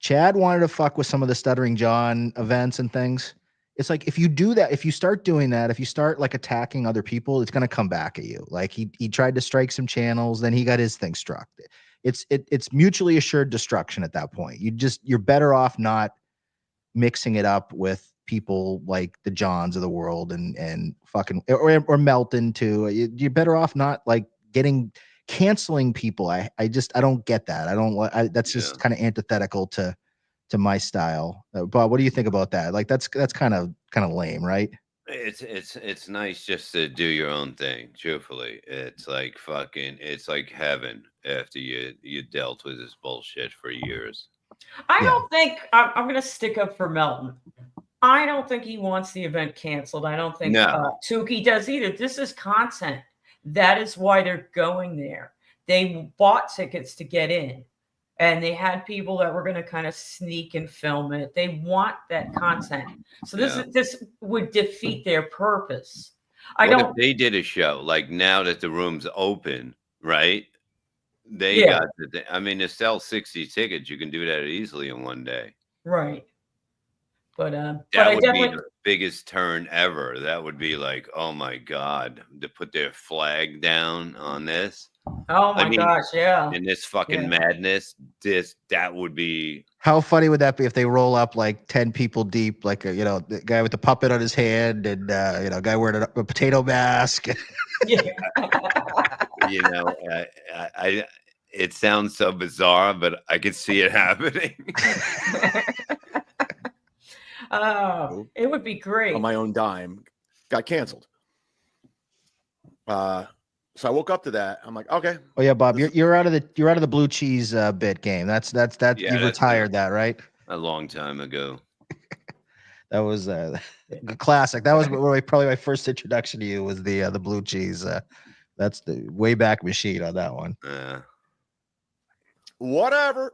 Chad wanted to fuck with some of the Stuttering John events and things. It's like if you do that, if you start doing that, if you start like attacking other people, it's gonna come back at you. Like he tried to strike some channels, then he got his thing struck. It's mutually assured destruction at that point. You're better off not mixing it up with people like the Johns of the world and fucking or Melton too. You're better off not like canceling people. I don't get that. That's just kind of antithetical to my style. Bob, what do you think about that? Like that's kind of lame, right? It's nice just to do your own thing. Truthfully, it's like heaven after you dealt with this bullshit for years. I don't think I'm going to stick up for Melton. I don't think he wants the event canceled. I don't think Tukey does either. This is content. That is why they're going there. They bought tickets to get in, and they had people that were going to kind of sneak and film it. They want that content. So this would defeat their purpose. If they did a show, like now that the room's open, right? They got to sell 60 tickets. You can do that easily in one day. Right. But that would be the biggest turn ever. That would be like, oh my God, to put their flag down on this. Oh my gosh, yeah. In this fucking madness, that would be. How funny would that be if they roll up like 10 people deep, like the guy with the puppet on his hand and a guy wearing a potato mask. It sounds so bizarre, but I could see it happening. Oh, it would be great. On my own dime, got canceled. So I woke up to that. I'm like, okay. Oh yeah, Bob, you're out of the blue cheese bit game. That's you retired that, right? A long time ago. That was a classic. That was probably my first introduction to you was the blue cheese. That's the way back machine on that one. Whatever.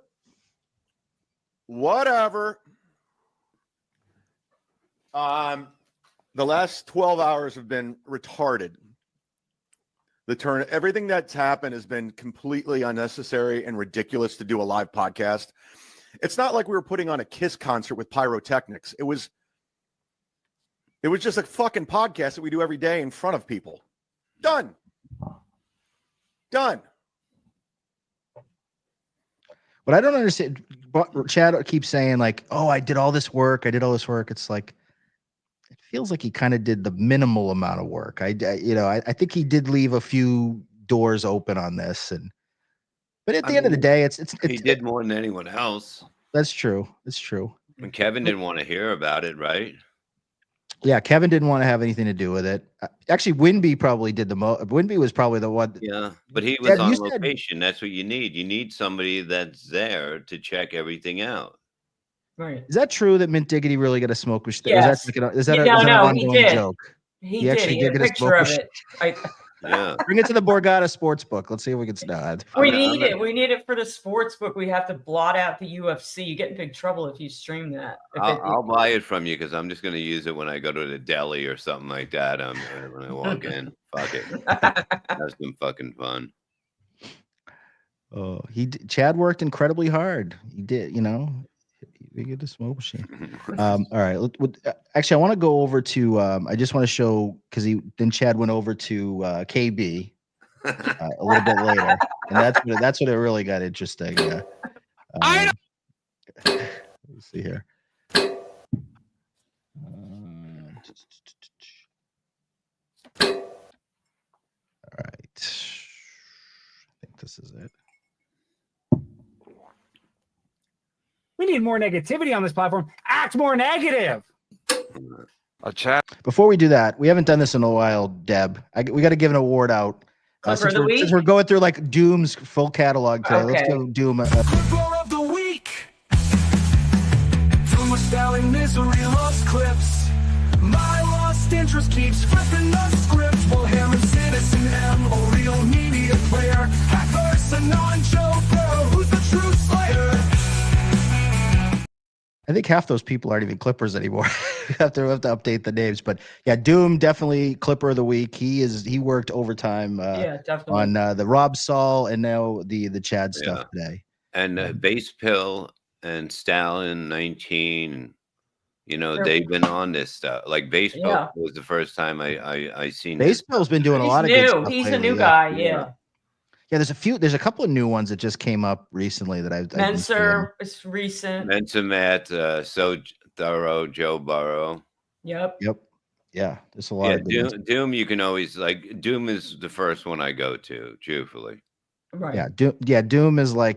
The last 12 hours have been retarded. Everything that's happened has been completely unnecessary and ridiculous to do a live podcast. It's not like we were putting on a Kiss concert with pyrotechnics. It was just a fucking podcast that we do every day in front of people. Done. But I don't understand. Chad keeps saying like, "Oh, I did all this work. It's like, it feels like he kind of did the minimal amount of work. I think he did leave a few doors open on this, but at the end of the day, it's he did more than anyone else. That's true. It's true. And Kevin didn't want to hear about it, right? Yeah, Kevin didn't want to have anything to do with it. Actually, Winby probably did the most. Winby was probably the one. Yeah, but he was on location. That's what you need. You need somebody that's there to check everything out. Right. Is that true that Mint Diggity really got a smoke machine? Yes. Is that an ongoing joke? He actually did a picture of it. Yeah. Bring it to the Borgata sports book. Let's see if we can start. We need it. We need it for the sports book. We have to blot out the UFC. You get in big trouble if you stream that. I'll buy it from you because I'm just going to use it when I go to the deli or something like that. When I walk in, fuck it. Have some fucking fun. Oh, Chad worked incredibly hard. He did, we get a smoke machine. All right. Actually, I want to go over to. I just want to show because then Chad went over to KB a little bit later, and that's what it really got interesting. Let me see here. All right. I think this is it. We need more negativity on this platform. Act more negative. Before we do that, we haven't done this in a while, Deb. We got to give an award out. Since we're going through like Doom's full catalog today, let's give Doom a Clipper of the week. Too much styling, misery, lost clips. My lost interest keeps flipping the script. While Hammond, Citizen M, a real media player. Hackers, a non-Joe Bro, who's the true slayer? I think half those people aren't even Clippers anymore. we have to update the names, but yeah, Doom definitely Clipper of the week. He worked overtime on the Rob Saul and now the Chad stuff today. And Base Pill and Stalin 19, they've been on this stuff. Like Base Pill was the first time I seen. Base Pill's been doing a lot of good stuff. He's lately, a new guy. Yeah. Yeah, there's a couple of new ones that just came up recently that I've Menser is recent. Mensa Matt, So Thorough, Joe Burrow. Yep. Yeah, there's a lot of good ones. Doom. You can always Doom is the first one I go to, truthfully. Right. Yeah, Doom is I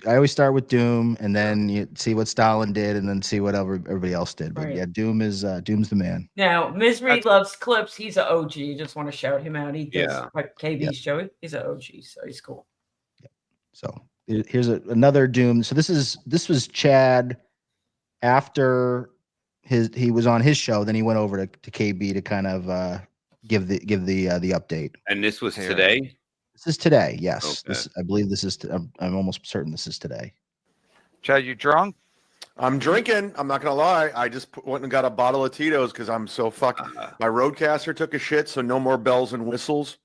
always start with Doom and then you see what Stalin did and then see what everybody else did. But yeah, Doom's the man. Now, Misery loves clips. He's an OG. Just want to shout him out. He does KB's show. He's an OG, so he's cool. Yeah. So here's another Doom. So this was Chad after he was on his show. Then he went over to KB to kind of give the update. And this was today. This is today. Yes. Okay. I believe this is. I'm almost certain this is today. Chad, you drunk? I'm drinking. I'm not gonna lie. I just went and got a bottle of Tito's because I'm so fucking. My Roadcaster took a shit, so no more bells and whistles.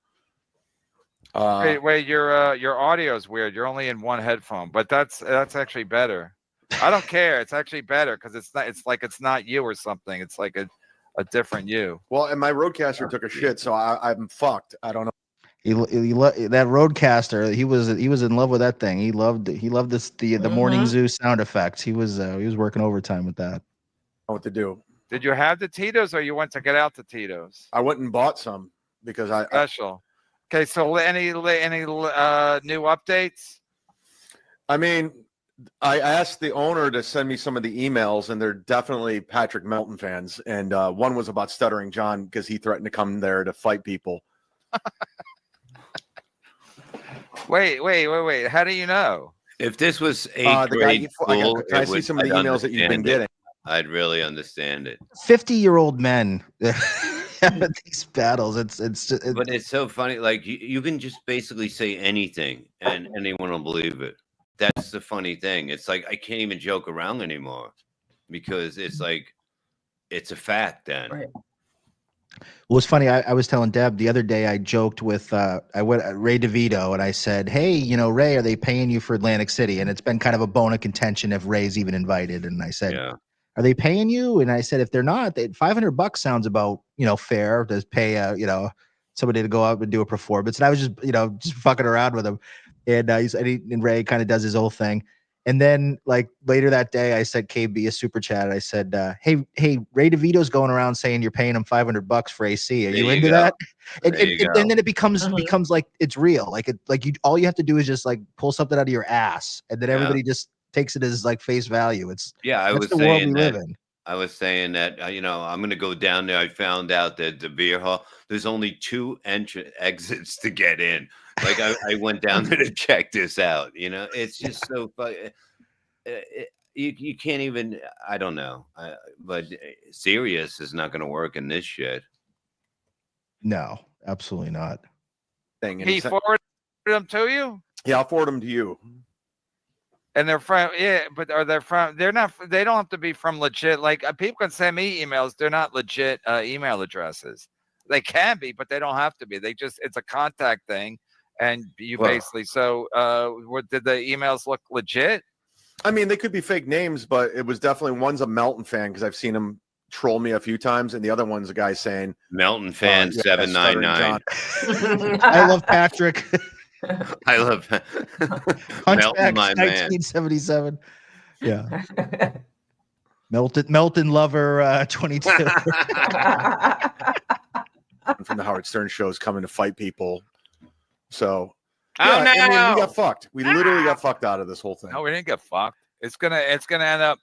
Wait. Your audio is weird. You're only in one headphone, but that's actually better. I don't care. It's actually better because it's not. It's like it's not you or something. It's like a different you. Well, and my Roadcaster took a shit, so I'm fucked. I don't know. That Roadcaster. He was in love with that thing. He loved the Morning Zoo sound effects. He was working overtime with that. I don't know what to do. Did you have the Tito's or you went to get out the Tito's? I went and bought some because special. Okay, so any new updates? I mean, I asked the owner to send me some of the emails, and they're definitely Patrick Melton fans. And one was about Stuttering John because he threatened to come there to fight people. Wait. How do you know? If this was eighth grade school, can I see some of the emails that you've been getting? I'd really understand it. 50-year-old men having these battles. But it's so funny. Like you can just basically say anything, and anyone will believe it. That's the funny thing. It's like I can't even joke around anymore because it's like it's a fact then. Right. Well, it's funny. I was telling Deb the other day. I joked with I went Ray DeVito, and I said, "Hey, Ray, are they paying you for Atlantic City?" And it's been kind of a bone of contention if Ray's even invited. And I said, "Are they paying you?" And I said, "If they're not, $500 sounds about fair to pay somebody to go out and do a performance." And I was just fucking around with him, and he said, and Ray kind of does his old thing. And then like later that day, I sent KB a super chat. I said, hey, Ray DeVito's going around saying you're paying him $500 for AC. Are you into that? And then it becomes like it's real. All you have to do is just like pull something out of your ass, and then everybody just takes it as like face value. That's the world we live in. I was saying that, I'm going to go down there. I found out that the beer hall, there's only 2 exits to get in. Like I went down there to check this out. It's just so funny. You can't even, I don't know. But Sirius is not going to work in this shit. No, absolutely not. He forwarded them to you? Yeah, I'll forward them to you. And they're from, but are they from, they don't have to be from legit, like people can send me emails. They're not legit email addresses. They can be, but they don't have to be. It's a contact thing. And you basically, did the emails look legit? I mean, they could be fake names, but it was definitely, one's a Melton fan because I've seen him troll me a few times. And the other one's a guy saying Melton fan 799. I love Patrick. I love Melton, my 1977. Yeah. Melton Lover 22. From the Howard Stern show is coming to fight people. So I mean, we got fucked. We literally got fucked out of this whole thing. No, we didn't get fucked. It's gonna end up.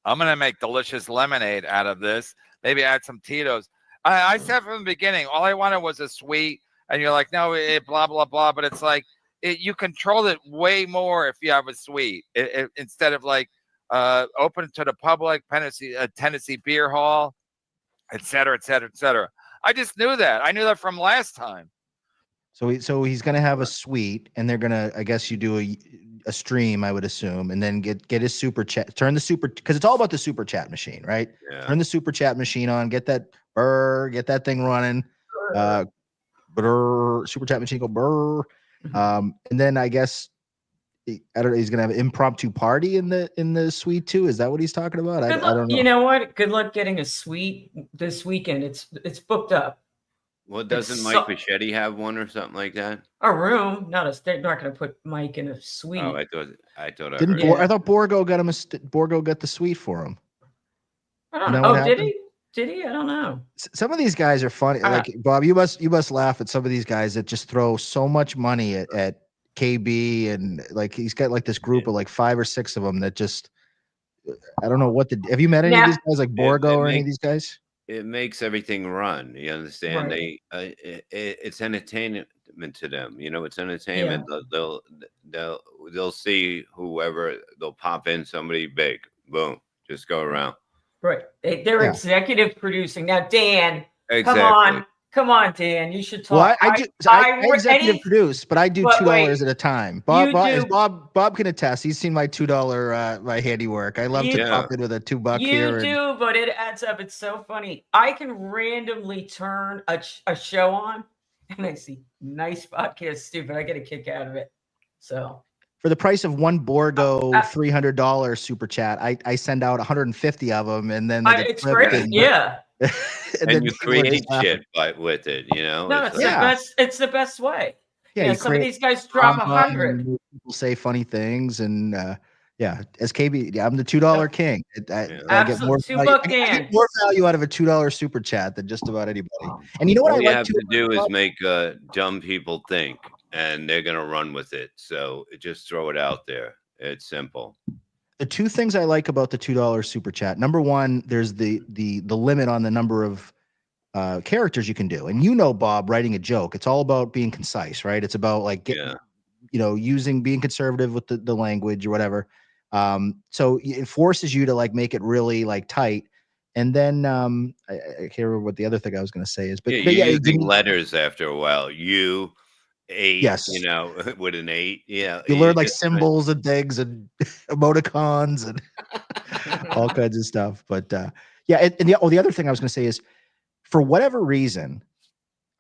I'm gonna make delicious lemonade out of this. Maybe add some Tito's. I said from the beginning, all I wanted was a sweet. And you're like, no, blah, blah, blah. But it's like, you control it way more if you have a suite. Instead of like open to the public, Tennessee Beer Hall, et cetera, et cetera, et cetera. I just knew that. I knew that from last time. So he's going to have a suite, and they're going to, I guess you do a stream, I would assume, and then get his super chat, because it's all about the super chat machine, right? Yeah. Turn the super chat machine on, get that thing running. Super chat machine go brr. And then I guess I don't know, he's gonna have an impromptu party in the suite too. Is that what he's talking about? I don't know. You know what? Good luck getting a suite this weekend. It's booked up. Well, doesn't Mike Bichetti have one or something like that? A room, they're not going to put Mike in a suite. Oh, I thought I thought Borgo got him Borgo got the suite for him. I don't know. Oh, did he? Did he? I don't know. Some of these guys are funny. Like Bob, you must laugh at some of these guys that just throw so much money at KB, and like he's got like this group of like 5 or 6 of them that just, I don't know what have you met any of these guys like Borgo or any of these guys? It makes everything run. You understand? Right. It's entertainment to them. It's entertainment. Yeah. They'll see whoever, they'll pop in somebody big. Boom, just go around. Right. They're executive producing. Now, Dan, come on, Dan. You should talk. Well, I executive produce, but I do $2 at a time. Bob can attest. He's seen my $2 my handiwork. I love to pop in with a $2 here. You do, but it adds up. It's so funny. I can randomly turn a show on, and I see nice podcast, stupid. I get a kick out of it. So. For the price of one Borgo $300 super chat, I send out 150 of them, and then it's great. Yeah. and you create shit with it, No, it's the best way. Yeah, some of these guys drop 100. People say funny things, and as KB, I'm the $2 king. I get more value. I get more value out of a $2 super chat than just about anybody. And you know what all you have to do is make dumb people think, and they're gonna run with it. So just throw it out there. It's simple. The 2 things I like about the $2 super chat. Number one, there's the limit on the number of characters you can do. And Bob, writing a joke, it's all about being concise, right? It's about like being conservative with the language or whatever. So it forces you to like make it really like tight. And then I can't remember what the other thing I was going to say is, but you're using letters after a while. Eight, yes, with an 8, yeah. You learn like symbols and things and emoticons and all kinds of stuff. But the other thing I was going to say is, for whatever reason,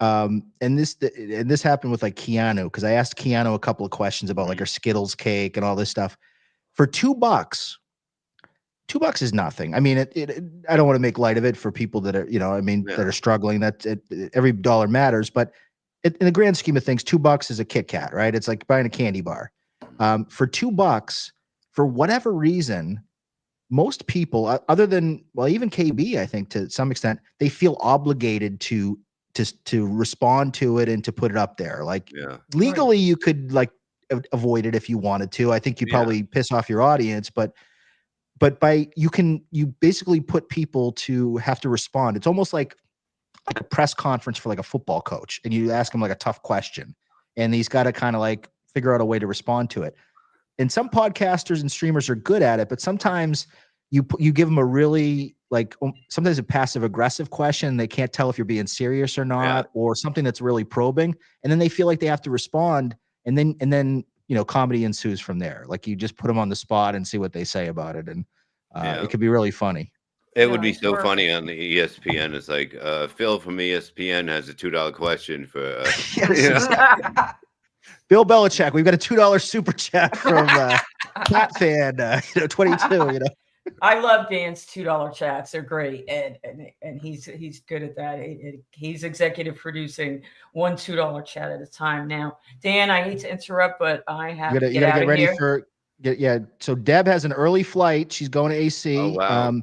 and this happened with like Keanu, because I asked Keanu a couple of questions about like her Skittles cake and all this stuff. For $2, $2 is nothing. I mean, I don't want to make light of it for people that are that are struggling. Every dollar matters, but in the grand scheme of things, $2 is a Kit Kat, right? It's like buying a candy bar. For $2, for whatever reason, most people, other than, well, even KB, I think to some extent, they feel obligated to respond to it and to put it up there. Like legally, you could like avoid it if you wanted to. I think you probably piss off your audience, but you basically put people to have to respond. It's almost like a press conference for like a football coach, and you ask him like a tough question, and he's got to kind of like figure out a way to respond to it. And some podcasters and streamers are good at it, but sometimes you give them a really like sometimes a passive aggressive question. They can't tell if you're being serious or not, or something that's really probing, and then they feel like they have to respond, and then comedy ensues from there. Like you just put them on the spot and see what they say about it, and it could be really funny. It would be so funny on the ESPN. It's like Phil from ESPN has a $2 question for Bill Belichick. We've got a $2 super chat from Cat Fan 22. I love Dan's $2 chats. They're great, and he's good at that. He's executive producing one $2 chat at a time. Now, Dan, I hate to interrupt, but I have to get ready here. So Deb has an early flight. She's going to AC. Oh, wow.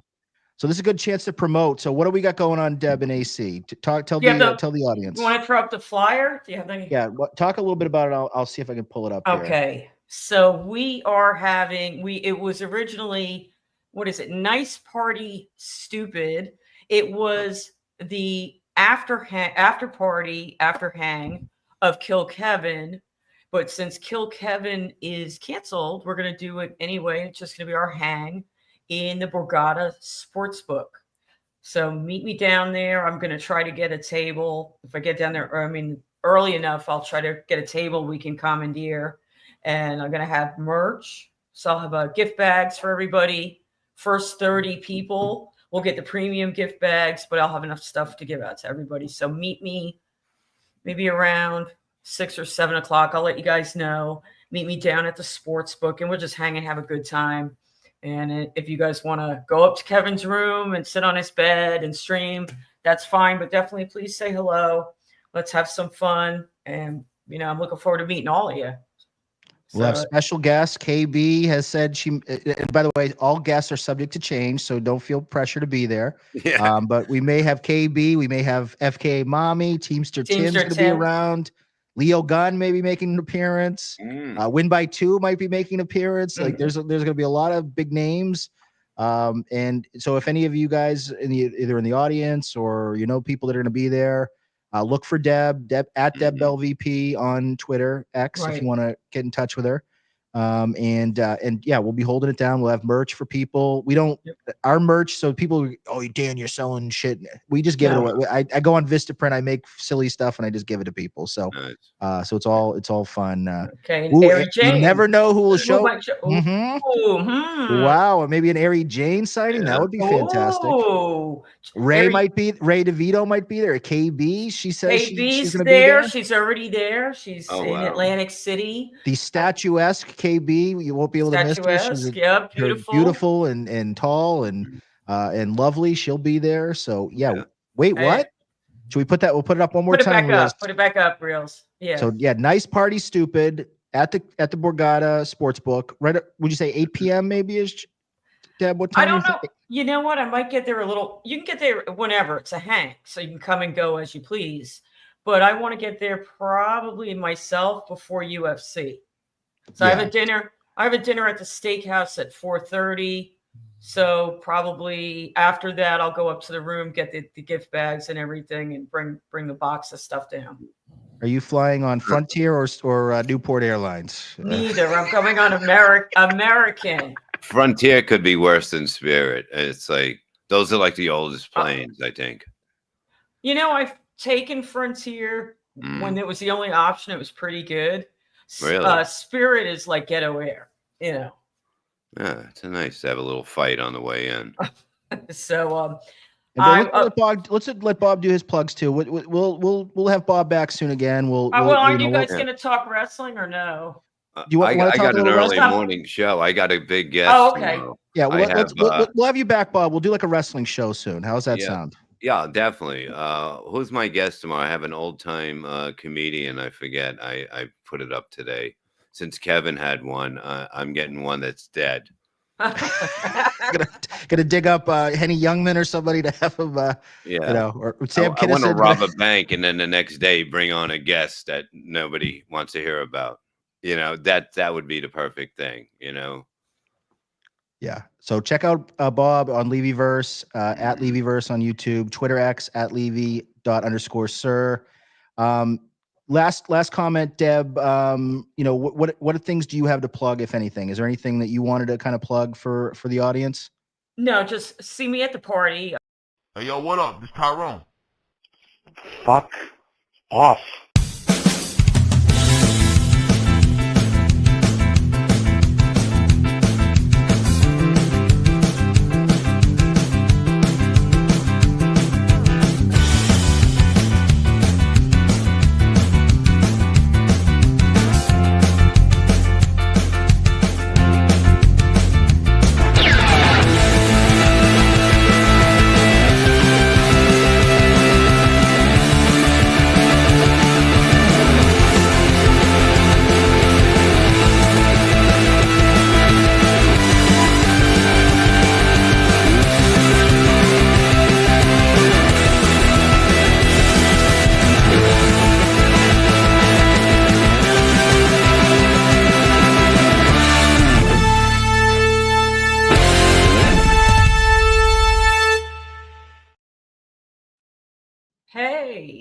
So this is a good chance to promote. So what do we got going on, Deb, and AC? Tell the audience. You want to throw up the flyer? Do you have any? Yeah, talk a little bit about it. I'll see if I can pull it up. Okay. Here. So we are having it was originally, what is it? Nice Party Stupid. It was the after hang of Kill Kevin. But since Kill Kevin is canceled, we're going to do it anyway. It's just going to be our hang in the Borgata Sportsbook. So meet me down there. I'm going to try to get a table. If I get down there, early enough, I'll try to get a table we can commandeer. And I'm going to have merch. So I'll have gift bags for everybody. First 30 people will get the premium gift bags, but I'll have enough stuff to give out to everybody. So meet me maybe around 6 or 7 o'clock. I'll let you guys know. Meet me down at the Sportsbook, and we'll just hang and have a good time. And if you guys want to go up to Kevin's room and sit on his bed and stream, that's fine. But definitely please say hello. Let's have some fun. And, I'm looking forward to meeting all of you. We'll have special guests. KB has said and by the way, all guests are subject to change, so don't feel pressure to be there. Yeah. But we may have KB. We may have FKA Mommy. Teamster Tim's going to be around. Leo Gunn may be making an appearance. Win by 2 might be making an appearance. Like there's going to be a lot of big names. And so if any of you guys either in the audience or people that are going to be there, look for Deb at Deb Bell VP on Twitter X if you want to get in touch with her. And we'll be holding it down. We'll have merch for people. We don't our merch. So people, Dan, you're selling shit. We just give it away. I go on Vistaprint. I make silly stuff and I just give it to people. So, so it's all fun. Okay. You never know who will show. Wow. Or maybe an Ari Jane sighting. That would be fantastic. Ray DeVito might be there. KB. She says she's going to be there. She's already there. She's in Atlantic City. The statuesque KB, you won't be able to miss her. She's beautiful and tall and lovely. She'll be there. So wait, what? Should we put that? We'll put it up one more time. Put it back up, Reels. Yeah. So Nice Party Stupid at the Borgata Sportsbook. Right? Would you say 8 p.m. maybe is? Deb, what time? I don't know. You know what? I might get there a little. You can get there whenever. It's a hang, so you can come and go as you please. But I want to get there probably myself before UFC. So I have a dinner. I have a dinner at the steakhouse at 4:30. So probably after that, I'll go up to the room, get the gift bags and everything, and bring the box of stuff down. Are you flying on Frontier or Newport Airlines? Neither. I'm coming on American. Frontier could be worse than Spirit. It's like those are like the oldest planes, I think. I've taken Frontier when it was the only option. It was pretty good. Really? Spirit is like ghetto air, Yeah, it's nice to have a little fight on the way in. So, let's let Bob do his plugs too. We'll have Bob back soon again. Are you guys going to talk wrestling or no? I got an early morning show. I got a big guest. Oh, okay. Tomorrow. Yeah, we'll have you back, Bob. We'll do like a wrestling show soon. How's that sound? Yeah, definitely. Who's my guest tomorrow? I have an old time comedian. I forget. I put it up today. since Kevin had one, I'm getting one that's dead. gonna dig up Henny Youngman or somebody to have him, you know, or Sam I want to Kinison. rob a bank and then the next day bring on a guest that nobody wants to hear about. You know, that would be the perfect thing, you know. Yeah. So check out Bob on Levyverse, at Levyverse on YouTube, Twitter X at Levy._sir. Last comment, Deb. You know, what things do you have to plug, if anything? Is there anything that you wanted to kind of plug for the audience? No, just see me at the party. Hey, yo, what up? This Tyrone. Fuck off. Hey.